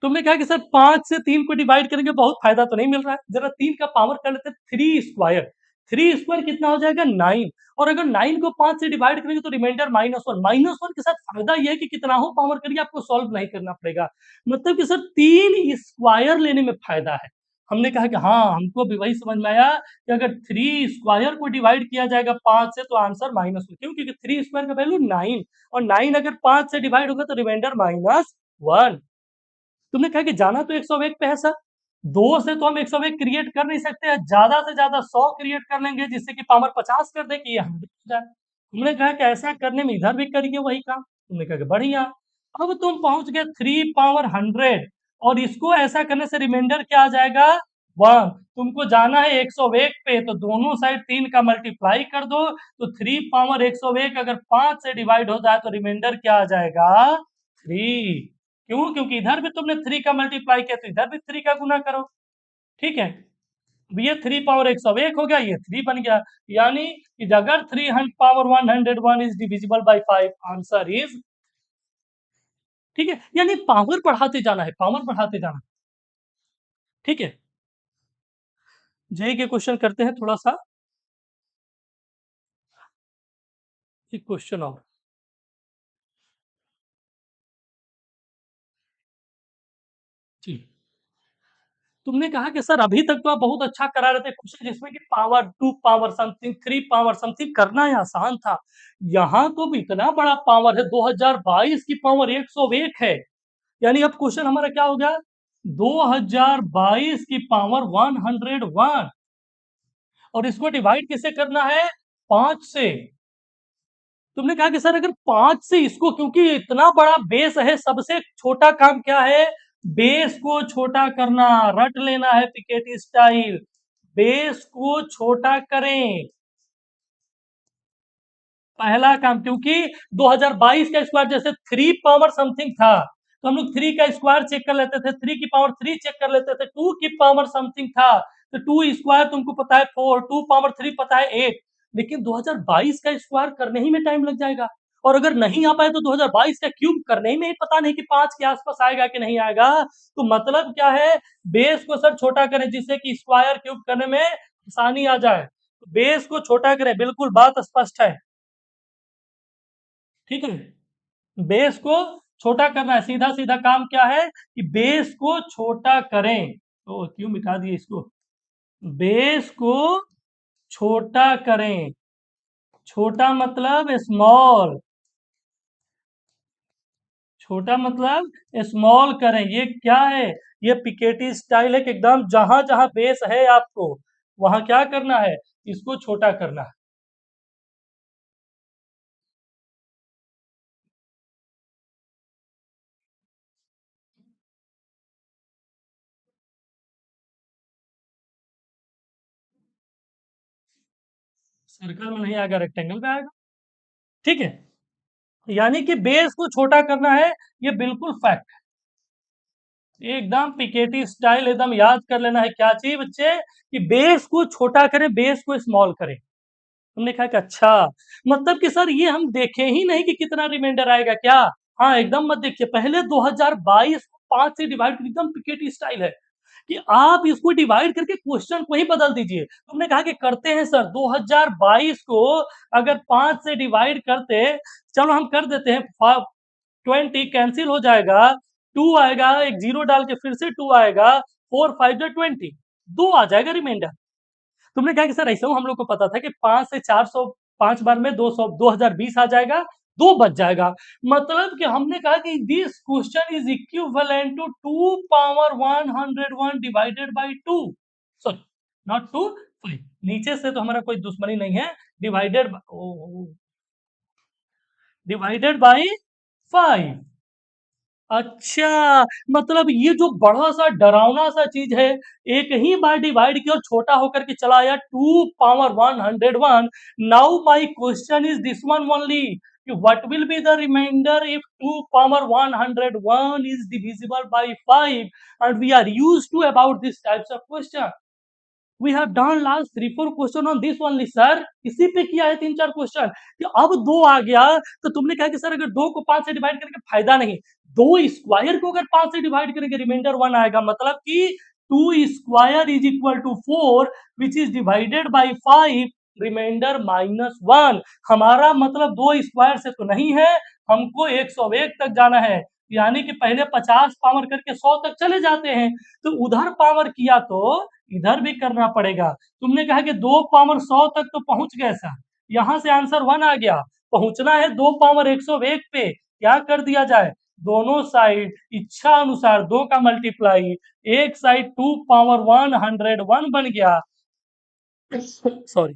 तुमने कहा कि सर 5 से 3 को डिवाइड करेंगे बहुत फायदा तो नहीं मिल रहा है। जरा 3 का पावर कर लेते हैं 3 स्क्वायर। 3 स्क्वायर कितना हो जाएगा? 9। और अगर 9 को 5 से डिवाइड करेंगे तो रिमाइंडर -1। -1 के साथ फायदा ये है कि कितना हो पावर करिए आपको सॉल्व नहीं करना पड़ेगा। मतलब कि सर 3 स्क्वायर लेने में फायदा है। हमने कहा कि हाँ, हमको भी वही समझ में आया कि अगर 3 स्क्वायर को डिवाइड किया जाएगा 5 से तो आंसर -1। क्यों? क्योंकि 3 स्क्वायर का वैल्यू 9 और 9 अगर 5 से डिवाइड होगा तो रिमाइंडर -1। तुमने कहा कि जाना तो 101 पे है सर। 2 से तो हम 101 क्रिएट कर नहीं सकते, ज़्यादा से ज़्यादा 100 क्रिएट कर लेंगे जिससे कि पावर 50 कर दें कि ये 100 हो जाए। तुमने कहा कि ऐसा करने में इधर भी करिए वही काम। तुमने कहा कि बढ़िया। अब तुम पहुँच गए 3 पावर 100 और इसको ऐसा करने से रिमाइंडर क्या आ जाएगा? 1। तुमको जाना है 101 पे, तो दोनों साइड 3 का मल्टीप्लाई कर दो, तो 3 पावर 101 अगर 5 से डिवाइड हो जाए तो रिमाइंडर क्या आ जाएगा? 3। क्यों? क्योंकि इधर भी तुमने 3 का मल्टीप्लाई किया तो इधर भी 3 का गुना करो। ठीक है? अब ये 3 पावर 101 हो गया, ये 3 बन गया। यानी कि अगर 3 power 101 is divisible by 5, answer is. ठीक है? यानी पावर बढ़ाते जाना है, पावर बढ़ाते जाना। ठीक है? जेईई के क्वेश्चन करते हैं थोड़ा सा। एक क्वेश्चन और। जी। तुमने कहा कि सर अभी तक तो आप बहुत अच्छा करा रहे थे क्वेश्चन, जिसमें कि power 2 power something 3 power something करना ही आसान था। यहाँ तो इतना बड़ा पावर है, 2022 की पावर 101 है। यानी अब क्वेश्चन हमारा क्या हो गया? 2022 की पावर 101 और इसको डिवाइड किससे करना है? 5 से। तुमने कहा कि सर अगर 5 से इसको, क्योंकि इतना बड़ा बेस है, सबसे छोटा काम क्या है? बेस को छोटा करना। रट लेना है पिकेटी स्टाइल। बेस को छोटा करें, पहला काम। क्योंकि 2022 का स्क्वायर जैसे 3 पावर समथिंग था, तो हम लोग 3 का स्क्वायर चेक कर लेते थे, 3 की पावर 3 चेक कर लेते थे, 2 की पावर समथिंग था तो 2 स्क्वायर तुमको पता है 4, 2 पावर 3 पता है 8। लेकिन 2022 का स्क्वायर करने ही में टाइम लग जाएगा। और अगर नहीं आ पाए तो 2022 का क्यूब करने ही में ही पता नहीं कि 5 के आसपास आएगा कि नहीं आएगा। तो मतलब क्या है? बेस को सर छोटा करें जिससे कि स्क्वायर क्यूब करने में आसानी आ जाए। तो बेस को छोटा करें, बिल्कुल बात स्पष्ट है। ठीक है? बेस को छोटा करना है, सीधा सीधा काम क्या है कि बेस को छोटा करें। तो क्यों मिटा दिए इसको? बेस को छोटा करें। छोटा मतलब स्मॉल, छोटा मतलब स्मॉल करें। ये क्या है? ये पिकेटी स्टाइल है कि एकदम जहां जहां बेस है आपको वहां क्या करना है? इसको छोटा करना है। सर्कल में नहीं आएगा, रेक्टेंगल में आएगा। ठीक है? यानी कि बेस को छोटा करना है, ये बिल्कुल फैक्ट। एकदम पिकेटी स्टाइल, एकदम याद कर लेना है क्या चाहिए बच्चे? कि बेस को छोटा करें, बेस को स्मॉल करें। हमने कहा कि अच्छा, मतलब कि सर ये हम देखे ही नहीं कि कितना रिमाइंडर आएगा क्या? हाँ, एकदम मत देखिए, पहले 2022 को 5 से डिवाइड कर, एकदम पिकेटी स्टाइल है कि आप इसको डिवाइड करके क्वेश्चन को ही बदल दीजिए। तुमने कहा कि करते हैं सर, 2022 को अगर 5 से डिवाइड करते, चलो हम कर देते हैं, 20 कैंसिल हो जाएगा, 2 आएगा, एक 0 डाल के फिर से 2 आएगा, 4 5 जा 20, 2 आ जाएगा रिमाइंडर। तुमने कहा कि सर ऐसा हम लोग को पता था कि 5 से 400, 5 बार में 200, 2020 आ जाएगा, 2 बच जाएगा। मतलब कि हमने कहा कि this question is equivalent to 2 power 101 divided by 2, sorry not 2 5, नीचे से तो हमारा कोई दुश्मनी नहीं है, डिवाइडेड डिवाइडेड बाय 5। अच्छा, मतलब ये जो बड़ा-सा डरावना-सा चीज़ है, एक ही बार डिवाइड किया और छोटा होकर के चला आया 2 power 101। Now my question is this one only कि what will be the remainder if 2 power 101 is divisible by 5, and we are used to about this types of question. We have done last 3-4 question on this only sir, इसी पे किया है 3-4 question कि अब 2 आ गया, तो तुमने कहा कि सर अगर 2 को 5 से डिवाइड करके फायदा नहीं, 2 स्क्वायर को अगर 5 से डिवाइड करेंगे रिमाइंडर 1 आएगा, मतलब कि 2 square is equal to 4 which is divided by 5, remainder -1। हमारा मतलब 2 स्क्वायर से तो नहीं है, हमको 101 तक जाना है, यानी कि पहले 50 पावर करके 100 तक चले जाते हैं, तो उधर पावर किया तो इधर भी करना पड़ेगा। तुमने कहा कि 2 पावर 100 तक तो पहुंच गए सर, यहां से आंसर 1 आ गया, पहुंचना है 2 पावर 101 पे, क्या कर दिया जाए, दोनों साइड इच्छा अनुसार 2 का मल्टीप्लाई, एक साइड 2 पावर 101 बन गया, सॉरी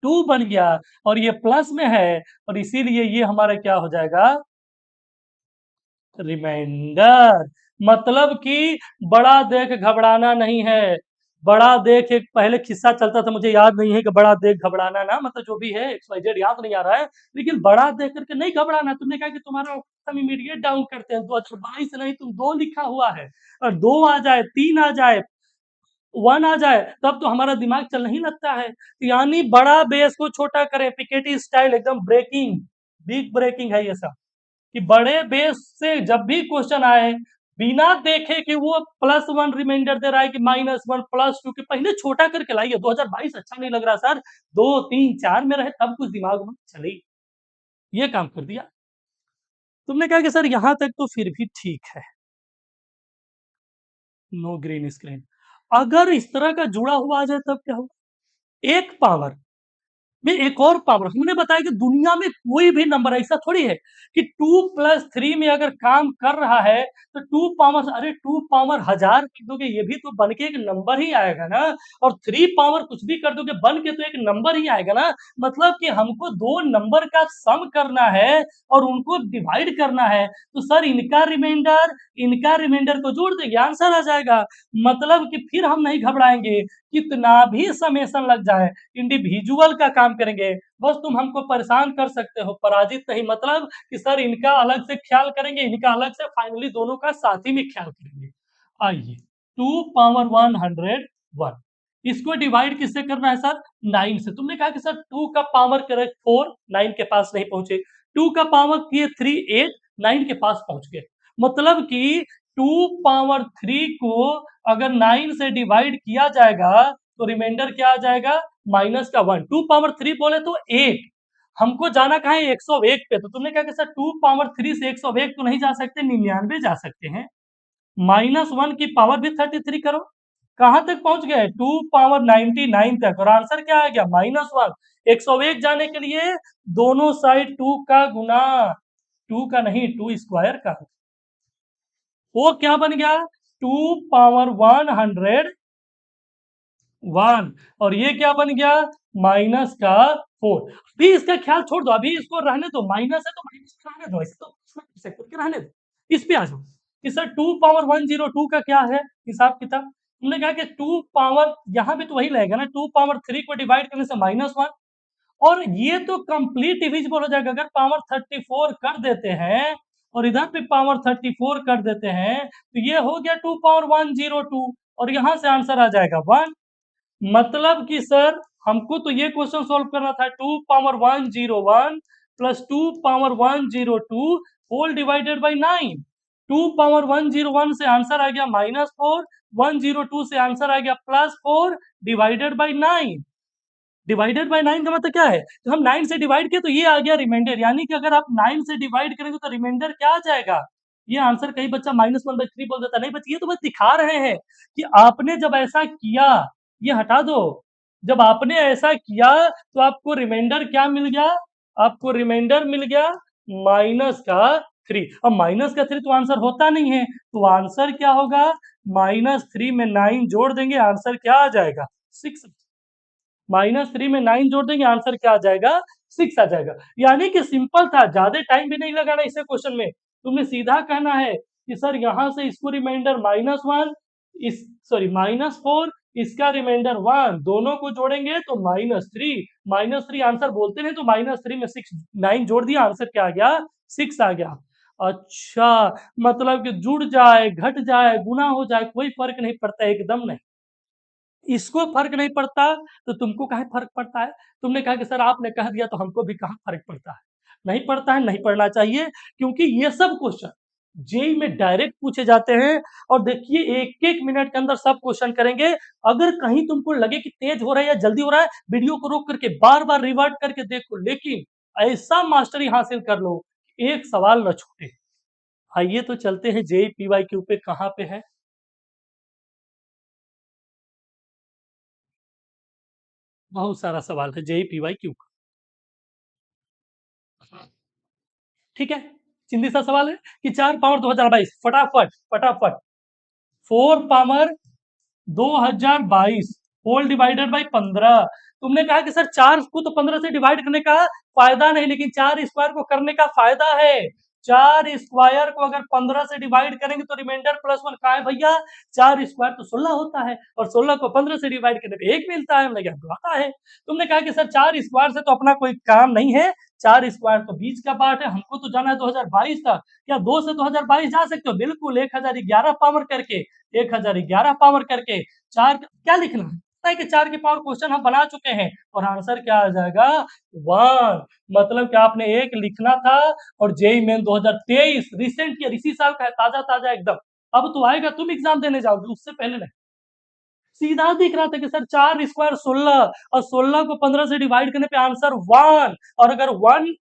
2 बन गया, और ये प्लस में है, और इसीलिए ये हमारा क्या हो जाएगा, रिमाइंडर। मतलब कि बड़ा देख घबराना नहीं है, बड़ा देख एक पहले किस्सा चलता था, मुझे याद नहीं है कि बड़ा देख घबराना ना, मतलब जो भी है XYZ याद नहीं आ रहा है, लेकिन बड़ा देख करके नहीं घबराना। तुमने कहा कि तुम्हारा हम इमीडिएट डाउन करते हैं, 2022 नहीं, तुम 2 लिखा हुआ है, और 2 आ जाए, 3 आ जाए, 1 आ जाए, तब तो हमारा दिमाग चलने ही लगता है। यानी बड़ा बेस को छोटा करें, पिकेटी स्टाइल, एकदम ब्रेकिंग, बिग ब्रेकिंग है ये सब, कि बड़े बेस से जब भी क्वेश्चन आए, बिना देखे कि वो +1 रिमाइंडर दे रहा है कि -1 +2, के पहले छोटा करके लाइए। 2022 अच्छा नहीं लग रहा सर, 2 3 4 में रहे तब कुछ दिमाग में चले, ये काम कर दिया। तुमने कहा कि सर यहां तक तो फिर भी ठीक है, नो ग्रीन स्क्रीन। अगर इस तरह का जुड़ा हुआ आ जाए तब क्या होगा, एक पावर में एक और पावर, हमने बताया कि दुनिया में कोई भी नंबर ऐसा थोड़ी है कि 2 प्लस 3 में अगर काम कर रहा है तो 2 पावर, अरे 2 पावर 1000 कर दोगे ये भी तो बन के एक नंबर ही आएगा ना, और 3 पावर कुछ भी कर दोगे बन के तो एक नंबर ही आएगा ना। मतलब कि हमको 2 नंबर का सम करना है और उनको डिवाइड करना है, तो सर इनका रिमाइंडर को जोड़ देंगे, आंसर आ जाएगा। मतलब कि फिर हम नहीं घबराएंगे, कितना भी समेसन लग जाए, इंडिविजुअल का काम करेंगे। बस तुम हमको परेशान कर सकते हो, पराजित नहीं, मतलब कि सर इनका अलग से ख्याल करेंगे, इनका अलग से, फाइनली दोनों का साथ ही में ख्याल करेंगे। आइए, 2 पावर 101, इसको डिवाइड किससे करना है सर, 9 से। तुमने कहा कि सर 2 का पावर करे 4, 9 के पास नहीं पहुंचे, 2 का पावर किए 3 8, 9 के पास पहुंच गए। मतलब कि 2 पावर 3 को अगर 9 से डिवाइड किया जाएगा तो रिमाइंडर क्या आ जाएगा, माइनस का 1। 2 पावर 3 बोले तो 8, हमको जाना कहाँ है, 101 पे। तो तुमने क्या कहा सर 2 पावर 3 से 101 तो नहीं जा सकते, 99 जा सकते हैं, -1 की पावर भी 33 करो, कहां तक पहुंच गए, 2 पावर 99 तक, और आंसर क्या आ गया, -1। 101 जाने के लिए दोनों साइड 2 का गुना, 2 का नहीं 2 स्क्वायर का, वो क्या बन गया, 2 पावर 101, और ये क्या बन गया, माइनस का 4। अभी इसका ख्याल छोड़ दो, अभी इसको रहने दो, माइनस है तो माइनस रहने दो, ऐसे तो से करके रहने दो। इस पे आ जाओ कि सर 2 पावर 102 का क्या है हिसाब किताब। हमने कहा कि 2 पावर, यहाँ भी तो वही लगेगा ना, 2 पावर 3 को डिवाइड करने से -1, और ये तो कंप्लीट डिविजिबल हो जाएगा। अगर पावर 34 कर देते हैं और इधर पे पावर 34 कर देते हैं तो ये हो गया 2 पावर 102, और यहां से आंसर आ जाएगा 1। मतलब कि सर हमको तो ये क्वेश्चन सॉल्व करना था, 2 power 101 plus 2 power 102 whole divided by 9। 2 power 101 से आंसर आ गया -4, 102 से आंसर आ गया +4 डिवाइडेड बाई 9। डिवाइडेड बाय 9 का मतलब क्या है? तो हम 9 से डिवाइड किए तो ये आ गया रिमाइंडर, यानी कि अगर आप 9 से डिवाइड करेंगे तो रिमाइंडर क्या आ जाएगा? ये आंसर कई बच्चा -1/3 बोल देता है। नहीं बच्चे, ये तो बस दिखा रहे हैं कि आपने जब ऐसा किया, ये हटा दो। जब आपने ऐसा किया तो आपको रिमाइंडर क्या मिल गया? आपको रिमाइंडर मिल गया माइनस का 3। अब माइनस का 3 तो आंसर होता नहीं है, तो आंसर क्या होगा? -3 में 9 जोड़ देंगे, आंसर क्या आ जाएगा? 6। -3 में 9 जोड़ देंगे, आंसर क्या आ जाएगा? 6 आ जाएगा। यानी कि सिंपल था, ज़्यादा टाइम भी नहीं लगाना इसे क्वेश्चन में। तुमने सीधा कहना है कि सर यहाँ से इसको रिमाइंडर -1, इस सॉरी -4, इसका रिमाइंडर 1, दोनों को जोड़ेंगे तो -3। -3 आंसर बोलते नहीं तो -3 में 6 9 जोड़ दिया, आंसर क्या आ गया? 6 आ गया। अच्छा, मतलब कि जुड़ जाए, घट जाए, गुना हो जाए, कोई फ़र्क नहीं पड़ता, एकदम नहीं। इसको फ़र्क नहीं पड़ता, तो तुमको काहे फ़र्क पड़ता है? तुमने कहा कि सर आपने कह दिया तो हमको भी कहाँ फ़र्क पड़ता है? नहीं पड़ता है, नहीं पड़ना चाहिए, क्योंकि ये सब क्वेश्चन जेईई में डायरेक्ट पूछे जाते हैं। और देखिए 1-1 मिनट के अंदर सब क्वेश्चन करेंगे। अगर कहीं तुमको लगे कि तेज़ हो रहा है या जल्दी हो रहा है, वीडियो को रोक करके बार-बार रिवर्ट करके देखो, लेकिन ऐसा मास्टरी हासिल कर लो, एक सवाल ना छूटे। आइए तो चलते हैं जेईई पीवाईक्यू पे, कहाँ पे है? बहुत सारा सवाल है जेईई पीवाईक्यू का। ठीक है, सीधी सा सवाल है कि 4 पावर 2022, फटाफट फटाफट 4 पावर 2022 होल डिवाइडेड बाई 15। तुमने कहा कि सर 4 को तो 15 से डिवाइड करने का फायदा नहीं, लेकिन 4 स्क्वायर को करने का फायदा है। 4 स्क्वायर को अगर 15 से डिवाइड करेंगे तो रिमाइंडर +1 कहाँ है भैया? 4 स्क्वायर तो 16 होता है, और 16 को 15 से डिवाइड करने पे 1 मिलता है। हमने कहा तो आता है। तुमने कहा कि सर 4 स्क्वायर से तो अपना कोई काम नहीं है, 4 स्क्वायर तो बीच का पार्ट है, हमको तो जाना है 2022 तक। क्या 2 से 2022 जा सकते हो? बिल्कुल, 1011 पावर करके, 1011 पावर करके 4 क्या लिखना है? पता है कि 4 की पावर क्वेश्चन हम बना चुके हैं, और आंसर क्या आ जाएगा? 1। मतलब कि आपने 1 लिखना था। और जेईई मेन 2023 रिसेंट ईयर, इसी साल का है, ताजा-ताजा एकदम। अब तो आएगा, तुम एग्ज़ाम देने जाओगे, उससे पहले नहीं। सीधा दिख रहा था कि सर 4 स्क्वायर 16, और 16 को 15 से डिवाइड करने पे आंसर 1, और अगर 1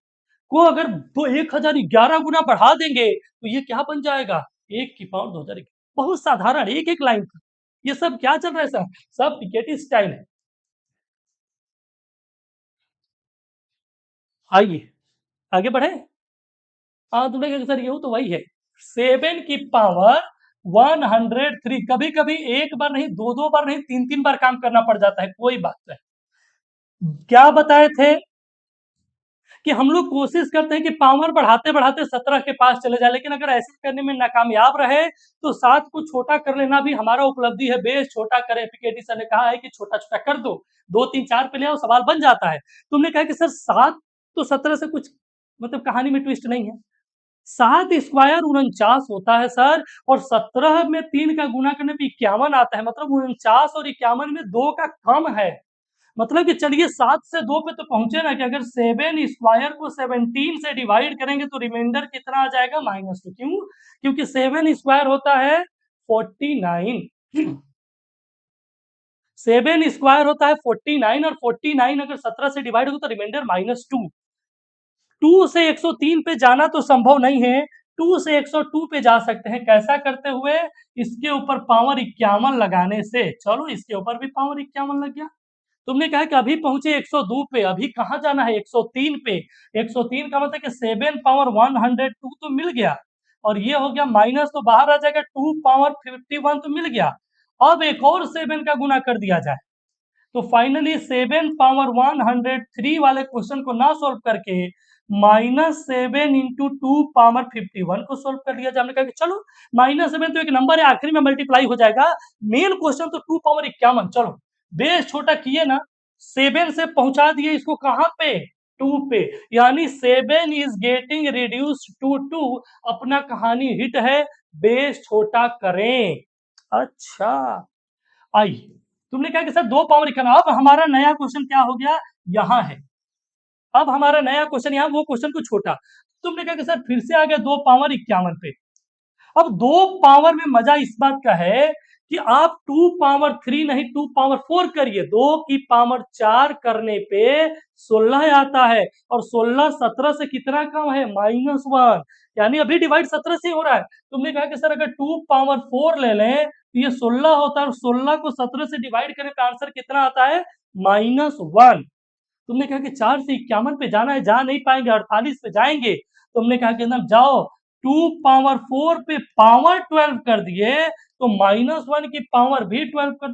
को अगर तो 1011 गुना बढ़ा देंगे तो ये क्या बन जाएगा? 1 की पावर 2011। बहुत साधारण एक-एक लाइन का। ये सब क्या चल रहा है सर? सब पीकेटी स्टाइल है। आइए, आगे बढ़े? हाँ, तुमने कहा सर ये तो वही है। 7 की पावर 103, कभी-कभी एक बार नहीं, 2-2 बार नहीं, 3-3 बार काम करना पड़ जाता है, कोई बात नहीं। क्या बताए थे कि हम लोग कोशिश करते हैं कि पावर बढ़ाते-बढ़ाते 17 के पास चले जाएँ, लेकिन अगर ऐसा करने में नाकामयाब रहे, तो 7 को छोटा कर लेना भी हमारा उपलब्धि है। बेस छोटा करें, पीकेटी सर ने कहा है कि छोटा-छोटा कर दो, 2, 3, 4 पे ले आओ, सवाल बन जाता है। तुमने कहा कि सर 7 तो 17 से कुछ मतलब कहानी में ट्विस्ट नहीं है। 7 स्क्वायर 49 होता है सर, और 17 में 3 का गुना करने पे 51 आता है, मतलब 49 और 51 में 2 का कम है। मतलब कि चलिए 7 से 2 पे तो पहुंचे ना, कि अगर 7 स्क्वायर को 17 से डिवाइड करेंगे तो रिमाइंडर कितना आ जाएगा? -2। क्यों? क्योंकि 7 स्क्वायर होता है 49। 7 स्क्वायर होता है 49, और 49 अगर 17 से डिवाइड होगा तो रिमाइंडर -2। 2 से 103 पे जाना तो संभव नहीं है, 2 से 102 पे जा सकते हैं। कैसा करते हुए? इसके ऊपर पावर 51 लगाने से। चलो, इसके ऊपर भी पावर 51 लग गया। तुमने कहा कि अभी पहुंचे 102 पे, अभी कहाँ जाना है? 103 पे। 103 का मतलब कि 7 पावर 102 तो मिल गया, और ये हो गया माइनस, तो बाहर आ जाएगा 2 पावर 51 तो मिल गया। अब एक और 7 का गुना कर दिया जाए, तो फाइनली 7 पावर 103 वाले क्वेश्चन को ना सोल्व करके -7 इंटू 2 पावर 51 को सोल्व कर लिया जाए। हमने कहा कि चलो, -7 तो एक नंबर है, आखिरी में मल्टीप्लाई हो जाएगा। मेन क्वेश्चन तो 2 पावर 51, चलो बेस छोटा किए ना, 7 से पहुंचा दिए इसको कहां पे? 2 पे। यानी 7 इज गेटिंग रिड्यूस्ड टू 2। अपना कहानी हिट है, बेस छोटा करें। अच्छा, आइए, तुमने कहा कि सर 2 पावर इक्यावन। अब हमारा नया क्वेश्चन क्या हो गया? यहाँ है। अब हमारा नया क्वेश्चन यहाँ, वो क्वेश्चन को छोटा। तुमने कहा कि सर फिर से आ गया 2 पावर 51 पे। अब 2 पावर में मजा इस बात का है कि आप 2 पावर 3 नहीं 2 पावर 4 करिए। 2 की पावर 4 करने पे 16 आता है और 16 17 से कितना कम है -1, यानी अभी डिवाइड 17 से हो रहा है। तुमने कहा कि सर अगर 2 पावर 4 ले लें तो ये 16 होता है और 16 को 17 से डिवाइड करें तो आंसर कितना आता है -1। तुमने कहा कि 4 से 51 पे जाना है, जा नहीं पाएंगे, 48 पे जाएंगे। तुमने कहा कि एकदम जाओ 2 पावर 4 पे पावर 12 कर दिए तो -1 की पावर भी 12 कर,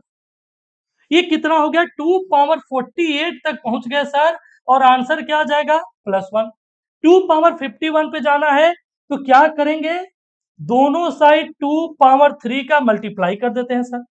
ये कितना हो गया 2 पावर 48 तक पहुंच गए सर, और आंसर क्या आ जाएगा +1। 2 पावर 51 पे जाना है तो क्या करेंगे, दोनों साइड 2 पावर 3 का मल्टीप्लाई कर देते हैं सर।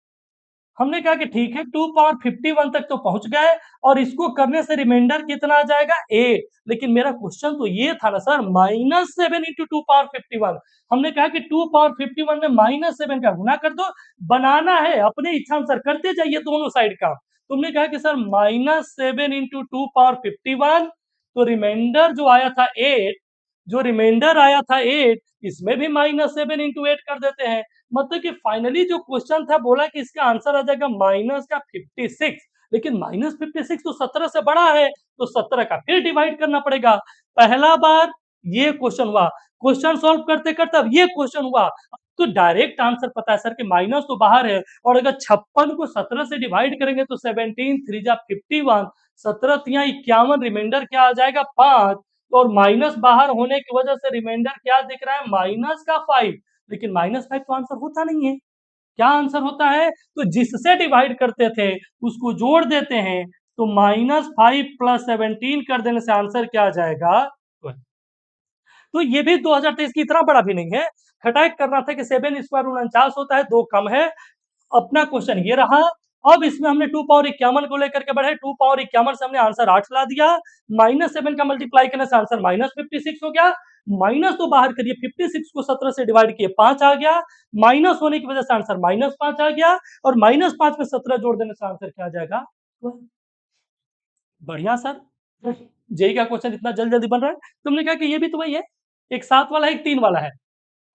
हमने कहा कि ठीक है 2 पावर 51 तक तो पहुंच गए और इसको करने से रिमाइंडर कितना आ जाएगा 8। लेकिन मेरा क्वेश्चन तो ये था ना सर -7 इंटू 2 पावर 51। हमने कहा कि 2 पावर 51 में -7 का गुना कर दो, बनाना है अपने इच्छा अनुसार करते जाइए दोनों साइड का। तुमने कहा कि सर -7 इंटू 2 पावर 51, तो रिमाइंडर जो आया था 8, जो रिमाइंडर आया था 8, इसमें भी -7 इंटू 8 कर देते हैं। मतलब कि फाइनली जो क्वेश्चन था बोला कि इसका आंसर आ जाएगा माइनस का 56, लेकिन -56 तो 17 से बड़ा है, तो 17 का फिर डिवाइड करना पड़ेगा। पहला बार ये क्वेश्चन हुआ, क्वेश्चन सॉल्व करते करते अब ये क्वेश्चन हुआ, तो डायरेक्ट आंसर पता है सर कि माइनस तो बाहर है, और अगर 56 को 17 से डिवाइड करेंगे तो 17 3 जा 51, 17 तिया 51, रिमाइंडर क्या आ जाएगा 5, और माइनस बाहर होने की वजह से रिमाइंडर क्या दिख रहा है माइनस का 5। लेकिन -5 तो आंसर होता नहीं है। क्या आंसर होता है, तो जिससे डिवाइड करते थे उसको जोड़ देते हैं, तो -5 + 17 कर देने से आंसर क्या आ जाएगा 12। तो ये भी 2023 की इतना बड़ा भी नहीं है, खटाक करना था कि 7 स्क्वायर 49 होता है, 2 कम है। अपना क्वेश्चन ये रहा। अब इसमें हमने 2 पावर 51 को लेकर के बढ़े, 2 पावर 51 से हमने आंसर 8 ला दिया, -7 का मल्टीप्लाई करने से आंसर -56 हो गया। माइनस तो बाहर करिए, 56 को 17 से डिवाइड किए 5 आ गया, माइनस होने की वजह से आंसर -5 आ गया, और -5 में 17 जोड़ देने से आंसर क्या आ जाएगा 12। बढ़िया सर, जेई का क्वेश्चन इतना जल्दी जल्दी बन रहा है। तुमने कहा कि ये भी तो वही है, एक 7 वाला है, एक 3 वाला है,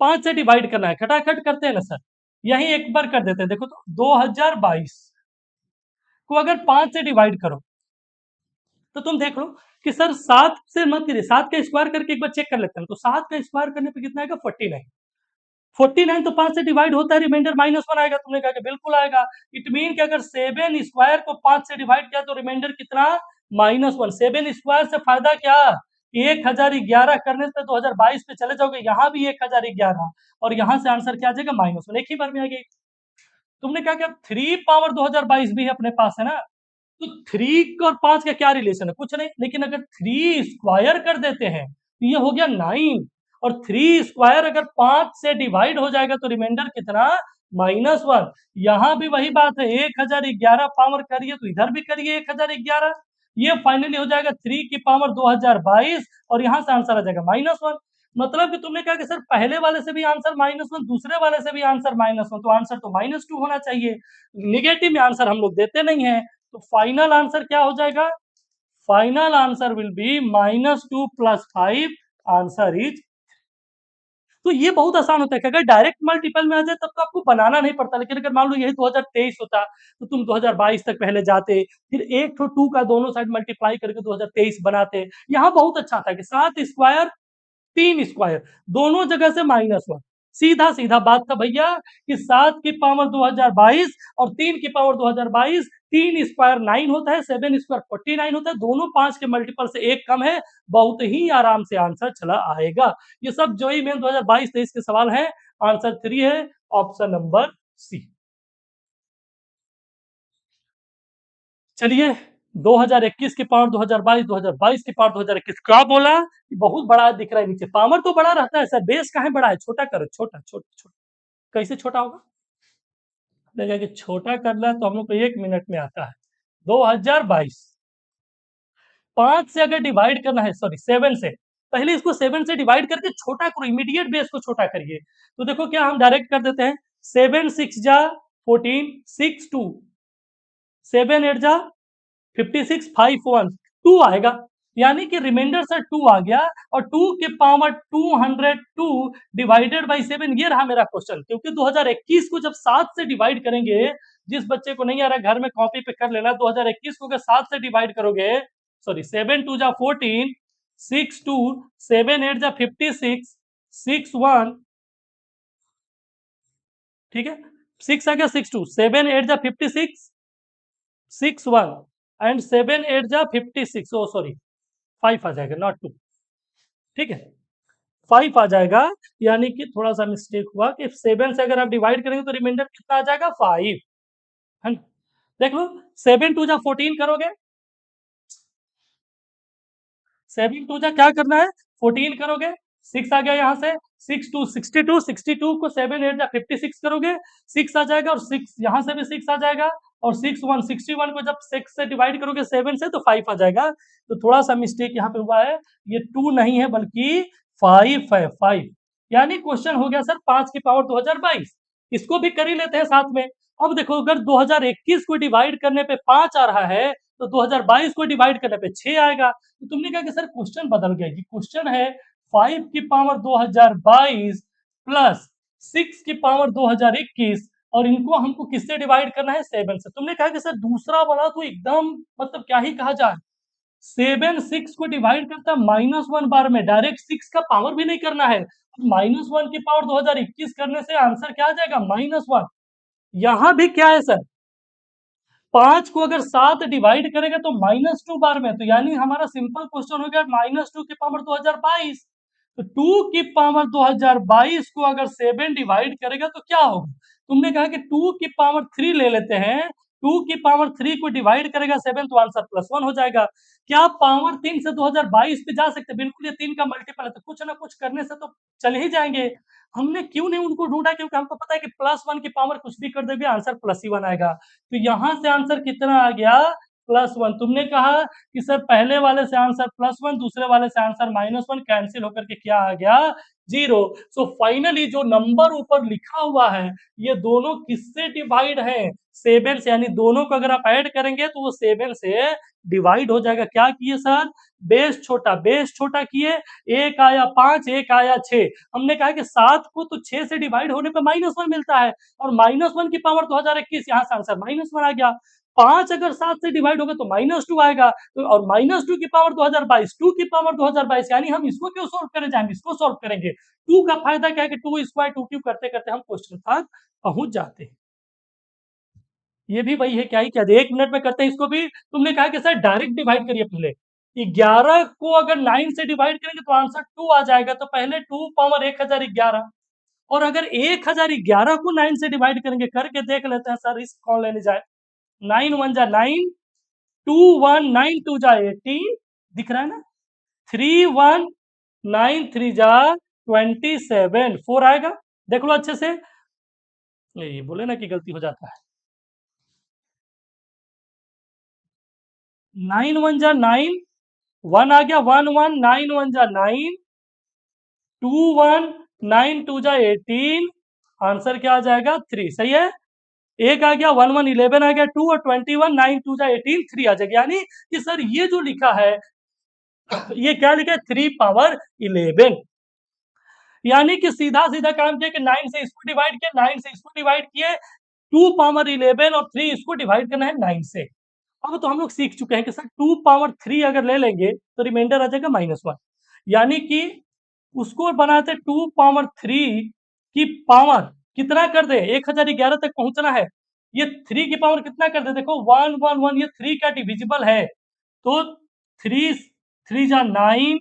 5 से डिवाइड करना है, खटाखट करते हैं ना सर। यही एक बार कर देते हैं, देखो तो 2022 को अगर 5 से डिवाइड करो तो तुम देख लो कि सर 7 से मत करिए, 7 का स्क्वायर करके एक बार चेक कर लेते हैं, तो 7 का स्क्वायर करने पे कितना आएगा 49। 49 तो 5 से डिवाइड होता है, रिमाइंडर -1 आएगा। तुमने कहा कि बिल्कुल आएगा। इट मीन कि अगर 7 स्क्वायर को 5 से डिवाइड किया तो रिमाइंडर कितना -1। 7 स्क्वायर से फायदा क्या, 1011 करने से 2022 पे चले जाओगे, यहाँ भी 1011, और यहाँ से आंसर क्या आ जाएगा -1, एक ही बार में आ गई। तुमने कहा कि अब 3 पावर 2022 भी अपने पास है ना, तो 3 और 5 का क्या रिलेशन है, कुछ नहीं। लेकिन अगर 3 स्क्वायर कर देते हैं तो ये हो गया 9, और 3 स्क्वायर अगर 5 से डिवाइड हो जाएगा तो रिमाइंडर कितना -1। यहाँ भी वही बात है, 1011 पावर करिए तो इधर भी करिए 1011, ये फाइनली हो जाएगा 3 की पावर 2022, और यहाँ से आंसर आ जाएगा -1। मतलब कि तुमने कहा कि सर पहले वाले से भी आंसर -1, दूसरे वाले से भी आंसर -1, तो आंसर तो -2 होना चाहिए। निगेटिव में आंसर हम लोग देते नहीं है, तो फाइनल आंसर क्या हो जाएगा, final answer will be -2 + 5, answer is. तो ये बहुत आसान होता है कि अगर डायरेक्ट मल्टीपल में आ जाए तब तो आपको बनाना नहीं पड़ता, लेकिन अगर मान लो यही 2023 होता तो तुम 2022 तक पहले जाते, फिर एक तो 2 का दोनों साइड मल्टीप्लाई करके 2023 बनाते। यहाँ बहुत अच्छा था कि 7 स्क्वायर 3 स्क्वायर दोनों जगह से -1, सीधा सीधा बात था भैया कि 7 की पावर 2022 और 3 की पावर 2022, 3 स्क्वायर 9 होता है, 7 स्क्वायर 49 होता है, दोनों 5 के मल्टीपल से एक कम है, बहुत ही आराम से आंसर चला आएगा। ये सब जो ही मेन 2022-23 के सवाल है, आंसर 3 है, ऑप्शन नंबर सी। चलिए 2021 की पावर 2022, 2022 की पावर 2021, क्या बोला, बहुत बड़ा दिख रहा है नीचे, पावर तो बड़ा रहता है सर, बेस कहाँ बड़ा है, छोटा करो, छोटा छोटा छोटा, कैसे छोटा होगा, देखिए कि छोटा करना है तो हम लोग को 1 मिनट में आता है। 2022 5 से अगर डिवाइड करना है, सॉरी 7 से, पहले इसको 7 से डिवाइड करके छोटा करो, इमीडिएट बेस को छोटा करिए। तो देखो क्या हम डायरेक्ट कर देते हैं, 7 6 जा 14, 6 2, 7 8 जा 56, 5 1, 2 आएगा। यानी कि रिमाइंडर सर 2 आ गया और 2 के पावर 202 डिवाइडेड बाय 7, ये रहा मेरा क्वेश्चन। क्योंकि 2021 को जब 7 से डिवाइड करेंगे, जिस बच्चे को नहीं आ रहा घर में कॉपी पे कर लेना, 2021 को अगर 7 से डिवाइड करोगे, सॉरी 7 2 जा 14, 6 2, 7 8 जा 56, 6 1, ठीक है, 6 आ गया, 6 2, 7 8 जा 56, 6 1 एंड 7 8 जा 56, ओ सॉरी 5 आ जाएगा, नॉट 2, ठीक है, 5 आ जाएगा। यानी कि थोड़ा सा मिस्टेक हुआ कि 7 से अगर आप डिवाइड करेंगे तो रिमाइंडर कितना आ जाएगा, 5, है ना। देख लो, 7 2 जा 14 करोगे, 7 2 जा क्या करना है, 14 करोगे, 6 आ गया यहाँ से, 6 2 62, 62 को 7 8 जा 56 करोगे, 6 आ जाएगा और 6 यहाँ से भी 6 आ जाएगा और 6 1 61 को जब 6 से डिवाइड करोगे 7 से तो 5 आ जाएगा। तो थोड़ा सा मिस्टेक यहाँ पे हुआ है, ये 2 नहीं है बल्कि 5 है, 5। यानी क्वेश्चन हो गया सर 5 की पावर 2022। इसको भी कर ही लेते हैं साथ में। अब देखो, अगर 2021 को डिवाइड करने पे 5 आ रहा है तो 2022 को डिवाइड करने पे 6 आएगा। तो तुमने कहा कि सर क्वेश्चन बदल गया। ये क्वेश्चन है 5 की पावर 2022 प्लस 6 की पावर 2021 और इनको हमको किससे डिवाइड करना है, 7 से। तुमने कहा कि सर दूसरा वाला तो एकदम मतलब क्या ही कहा जाए, 7 6 को डिवाइड करता है -1 बार में, डायरेक्ट 6 का पावर भी नहीं करना है। -1 की पावर 2021 करने से आंसर क्या आ जाएगा, -1। यहां भी क्या है सर, 5 को अगर 7 डिवाइड करेगा तो -2 बार में, तो यानी हमारा सिंपल क्वेश्चन हो गया -2 की पावर 2022। तो 2 की पावर 2022 को अगर 7 डिवाइड करेगा तो क्या होगा, तुमने कहा कि 2 की पावर 3 ले लेते हैं, 2 की पावर 3 को डिवाइड करेगा 7 तो आंसर +1 हो जाएगा। क्या पावर 3 से 2022 पे जा सकते, बिल्कुल, ये 3 का मल्टीपल है तो कुछ ना कुछ करने से तो चल ही जाएंगे। हमने क्यों नहीं उनको ढूंढा, क्योंकि हमको पता है कि +1 की पावर कुछ भी कर दोगे आंसर +1 आएगा। तो यहां से आंसर कितना आ गया, +1। तुमने कहा कि सर पहले वाले से आंसर +1, दूसरे वाले से आंसर -1, कैंसिल होकर के क्या आ गया, 0। सो फाइनली जो नंबर ऊपर लिखा हुआ है ये दोनों किससे डिवाइड है, 7 से। यानी दोनों को अगर आप ऐड करेंगे तो वो 7 से डिवाइड हो जाएगा। क्या किए सर, बेस छोटा किए, एक आया 5, एक आया 6। हमने कहा कि 7 को तो 6 से डिवाइड होने पर -1 मिलता है और -1 की पावर 2021, यहाँ से आंसर -1 आ गया। 5 अगर 7 से डिवाइड होगा तो -2 आएगा, तो और -2 की पावर 2022, 2 की पावर 2022, यानी हम इसको क्यों सोल्व करने जाएंगे, इसको सोल्व करेंगे। 2 का फायदा क्या है कि 2 स्क्वायर 2 क्यूब करते करते हम क्वेश्चन तक पहुंच जाते हैं। ये भी वही है, क्या ही क्या, 1 मिनट में करते हैं इसको भी। तुमने कहा कि सर डायरेक्ट डिवाइड करिए पहले, 11 को अगर 9 से डिवाइड करेंगे तो आंसर 2 आ जाएगा, तो पहले 2 पावर 1011, और अगर 1011 को 9 से डिवाइड करेंगे, करके देख लेते हैं सर, रिस्क कौन लेने जाए। 9 1 जा 9, 2 1 9 2 जा 18, दिख रहा है ना, 3 1 9 3 जा 27, 4 आएगा। देख लो अच्छे से, ये बोले ना कि गलती हो जाता है। 9 1 जा 9, 1 आ गया, 1 1 9 1 जा 9, 2 1 9 2 जा 18, आंसर क्या आ जाएगा, 3। सही है। एक आ गया 1 1 11 आ गया 2 और 21 9 2 जा 18, 3 आ जाएगा। यानी कि सर ये जो लिखा है ये क्या लिखा है, 3 पावर 11। यानी कि सीधा सीधा काम किया कि 9 से इसको डिवाइड किया, 9 से इसको डिवाइड किए, 2 पावर 11 और 3 इसको डिवाइड करना है 9 से। अब तो हम लोग सीख चुके हैं कि सर 2 पावर 3 अगर ले लेंगे तो रिमाइंडर आ जाएगा -1। यानी कि उसको बनाते 2 पावर 3 की पावर कितना कर दे, 1011 तक पहुंचना है। ये 3 की पावर कितना कर दे, देखो 1 1 1, ये 3 का डिविजिबल है, तो 3 3 जा 9,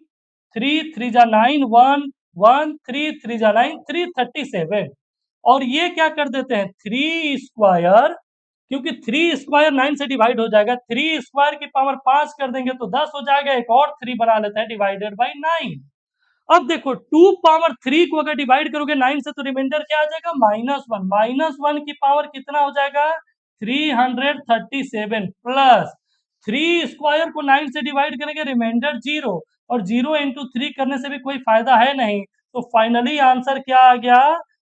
3 3 जा 9, 1 1 3 3 जा 9, 337। और ये क्या कर देते हैं, 3 स्क्वायर, क्योंकि 3 स्क्वायर 9 से डिवाइड हो जाएगा, 3 स्क्वायर की पावर 5 कर देंगे तो 10 हो जाएगा, एक और 3 बना लेते हैं डिवाइडेड बाई 9। अब देखो 2 पावर 3 को अगर डिवाइड करोगे 9 से तो रिमाइंडर क्या आ जाएगा, -1। -1 की पावर कितना हो जाएगा, 337 प्लस 3 स्क्वायर को 9 से डिवाइड करेंगे, रिमाइंडर 0, और 0 इंटू 3 करने से भी कोई फायदा है नहीं, तो फाइनली आंसर क्या आ गया,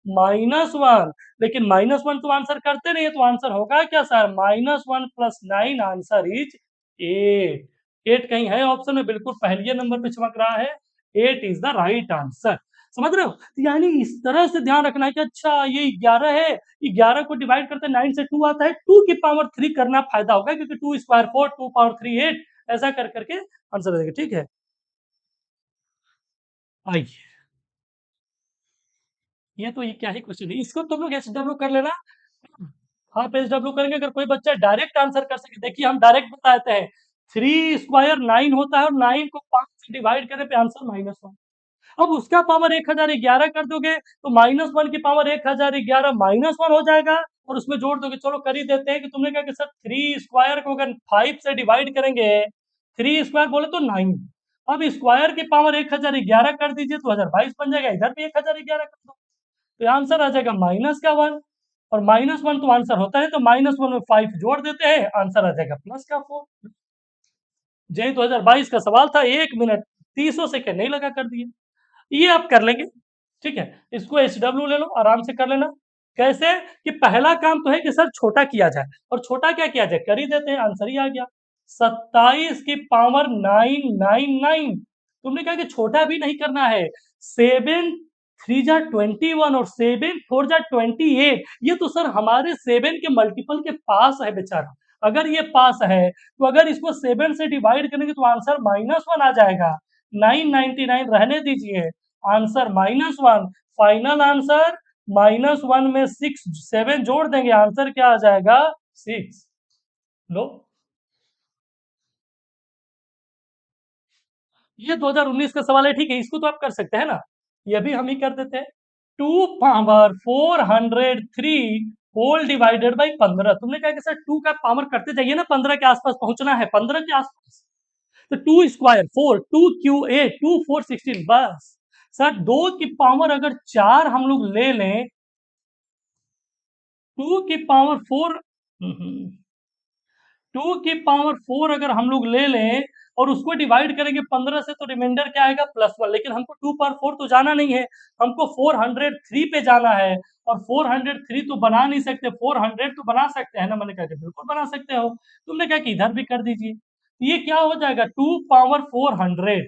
-1। लेकिन -1 तो आंसर करते नहीं है, तो आंसर होगा क्या सर, -1 + 9, आंसर इज 8। 8 कहीं है ऑप्शन में? बिल्कुल पहले नंबर पे चमक रहा है। 8 इज द राइट आंसर। समझ रहे हो? तो यानी इस तरह से ध्यान रखना है कि अच्छा ये 11 है, 11 को डिवाइड करते 9 से 2 आता है, 2 की पावर 3 करना फायदा होगा क्योंकि 2 स्क्वायर 4, 2 पावर 3 8, ऐसा कर करके आंसर आ जाएगा। ठीक है? आइए, ये क्या ही क्वेश्चन है, इसको तुम लोग एसडब्ल्यू कर लेना। हाँ, पेज डब्ल्यू करेंगे अगर कोई बच्चा डायरेक्ट आंसर कर सके। देखिए हम डायरेक्ट बताते हैं, 3 स्क्वायर 9 होता है और 9 को 5 से डिवाइड करने पे आंसर -1। अब उसका पावर 1011 कर दोगे तो -1 की पावर 1011 -1 हो जाएगा और उसमें जोड़ दोगे। चलो कर ही देते हैं कि तुमने कहा कि सर 3 स्क्वायर को अगर 5 से डिवाइड करेंगे, 3 स्क्वायर बोले तो 9। अब स्क्वायर की पावर 1011 कर दीजिए तो 1022 बन जाएगा, इधर भी 1011 कर दो तो आंसर आ जाएगा -1 और -1 तो आंसर होता है तो -1 में 5 जोड़ देते हैं, आंसर आ जाएगा +4। यही 2022 का सवाल था, 1 मिनट 30 सेकंड नहीं लगा कर दिए। ये आप कर लेंगे, ठीक है? इसको एचडब्ल्यू ले लो, आराम से कर लेना। कैसे? कि पहला काम तो है कि सर छोटा किया जाए और छोटा क्या किया जाए? कर ही देते हैं, आंसर ही आ गया। 27 की पावर 999। तुमने कहा कि छोटा भी नहीं करना है। 7 3 जा 21 और 7 4 जा 28। ये तो सर हमारे 7 के मल्टीपल के पास है बेचारा। अगर ये पास है, तो अगर इसको 7 से डिवाइड करेंगे तो आंसर -1 आ जाएगा। 999 रहने दीजिए, आंसर -1। फाइनल आंसर -1 में 6 7 जोड़ देंगे, आंसर क्या आ जाएगा? 6। लो, ये 2019 का सवाल है, ठीक है? इसको तो आप कर सकते हैं ना, ये भी हम ही कर देते हैं। 2 पावर 403 होल डिवाइडेड बाई 15। तुमने कहा कि सर 2 का पावर करते जाइए ना, 15 के आसपास पहुंचना है, 15 के आसपास। तो 2 स्क्वायर 4, 2 क्यू 8, 2 4 16, बस। सर 2 की पावर अगर 4 हम लोग ले लें, 2 की पावर 4, 2 की पावर 4 अगर हम लोग ले लें और उसको डिवाइड करेंगे 15 से तो रिमाइंडर क्या आएगा? +1। लेकिन हमको 2 पावर 4 तो जाना नहीं है, हमको 403 पे जाना है और 403 तो बना नहीं सकते, 400 तो बना सकते हैं ना? मैंने कहा कि बिल्कुल बना सकते हो। तुमने कहा कि इधर भी कर दीजिए। ये क्या हो जाएगा? 2 power 400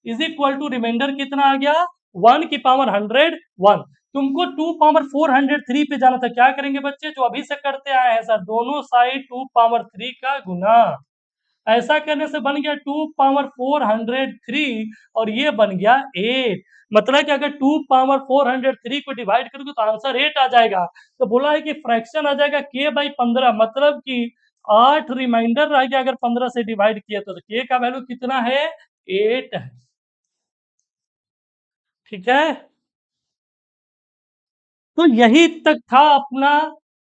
is equal to remainder कितना आ गया? 1 की पावर 101। तुमको 2 पावर 403 पे जाना था, क्या करेंगे बच्चे? जो अभी से करते आए हैं सर, दोनों साइड 2 पावर 3 का गुना। ऐसा करने से बन गया 2 पावर 403 और ये बन गया 8। मतलब कि अगर 2 पावर 403 को डिवाइड करोगे तो आंसर 8 आ जाएगा। तो बोला है कि फ्रैक्शन आ जाएगा k बाई 15, मतलब कि 8 रिमाइंडर रह गया अगर 15 से डिवाइड किया तो k का वैल्यू कितना है? 8 है। ठीक है? तो यही तक था अपना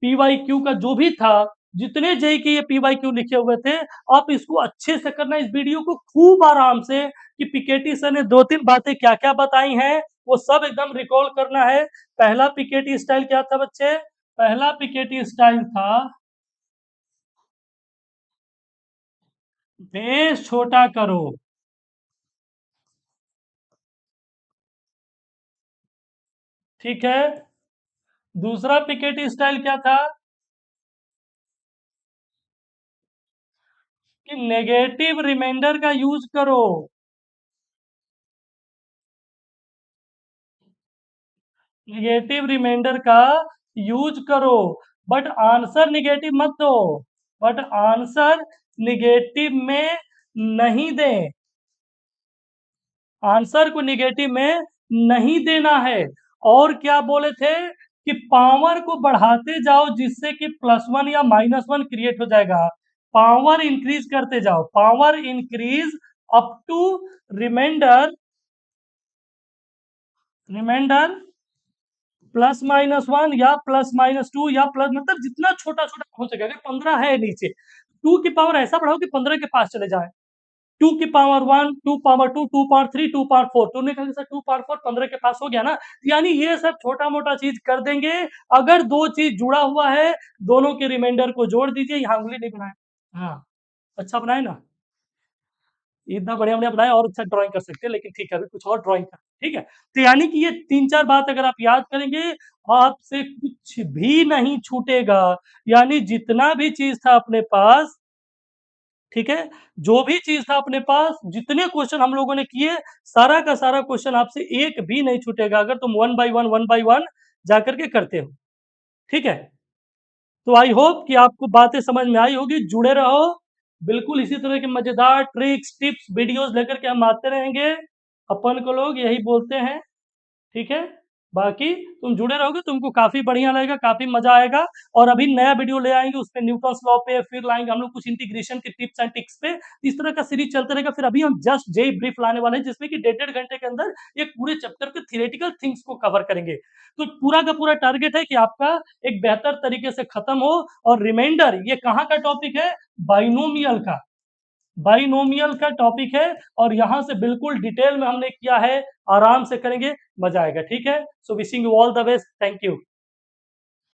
पीवाईक्यू का जो भी था, जितने जेई के ये पीवाईक्यू लिखे हुए थे। आप इसको अच्छे से करना, इस वीडियो को खूब आराम से, कि पीकेटी सर ने 2-3 बातें क्या-क्या बताई हैं, वो सब एकदम रिकॉल करना है। पहला पीकेटी स्टाइल क्या था बच्चे? पहला पीकेटी स्टाइल था बेस छोटा करो। ठीक है? दूसरा पीकेटी स्टाइल क्या था? कि नेगेटिव रिमाइंडर का यूज करो। निगेटिव रिमाइंडर का यूज करो, बट आंसर निगेटिव मत दो। बट आंसर निगेटिव में नहीं दें, आंसर को निगेटिव में नहीं देना है। और क्या बोले थे? कि पावर को बढ़ाते जाओ जिससे कि +1 या -1 क्रिएट हो जाएगा। पावर इंक्रीज करते जाओ, power increase up to remainder, remainder +-1 या +-2 या प्लस, मतलब जितना छोटा छोटा हो सके। अगर 15 है नीचे, 2 की पावर ऐसा बढ़ाओ कि 15 के पास चले जाए। 2 की पावर 1, 2 पावर 2, 2 पावर 3, 2 पावर 4। तुमने कहा सर 2 पावर 4 15 के पास हो गया ना, यानी ये सब छोटा मोटा चीज कर देंगे। अगर दो चीज जुड़ा हुआ है, दोनों के रिमाइंडर को जोड़ दीजिए। यहाँ उंगली नहीं बनाए। हाँ, अच्छा बनाए ना? इतना बढ़िया-बढ़िया बनाया और अच्छा ड्राइंग कर सकते हैं, लेकिन ठीक है, अभी कुछ और ड्राइंग कर, ठीक है? तो यानी कि ये 3-4 बात अगर आप याद करेंगे, आपसे कुछ भी नहीं छूटेगा। यानी जितना भी चीज़ था अपने पास, ठीक है? जो भी चीज़ था अपने पास, जितने क्वेश्चन हम लोगों ने किए, सारा का सारा क्वेश्चन आपसे एक भी नहीं छूटेगा, अगर तुम वन बाय वन जाकर के करते हो। ठीक है? तो आई होप कि आपको बातें समझ में आई होगी, जुड़े रहो। बिल्कुल इसी तरह के मज़ेदार ट्रिक्स, टिप्स, वीडियोज़ लेकर के हम आते रहेंगे। अपन को लोग यही बोलते हैं। ठीक है? बाकी तुम जुड़े रहोगे, तुमको काफ़ी बढ़िया लगेगा, काफ़ी मज़ा आएगा। और अभी नया वीडियो ले आएँगे, उसपे न्यूटन्स लॉ पे, फिर लाएँगे हम लोग कुछ इंटीग्रेशन के टिप्स एंड ट्रिक्स पे। इस तरह का सीरीज़ चलता रहेगा। फिर अभी हम जस्ट जेईई ब्रीफ लाने वाले हैं, जिसमें कि डेढ़-डेढ़ घंटे के अंदर एक पूरे चैप्टर के थ्योरेटिकल थिंग्स को कवर करेंगे। तो पूरा का पूरा टारगेट है कि आपका एक बेहतर तरीके से खत्म हो। और रिमाइंडर, ये कहाँ का टॉपिक है? बाइनोमियल का। बाइनोमियल का टॉपिक है, और यहाँ से बिल्कुल डिटेल में हमने किया है, आराम से करेंगे, मज़ा आएगा। ठीक है? So wishing you all the best. Thank you.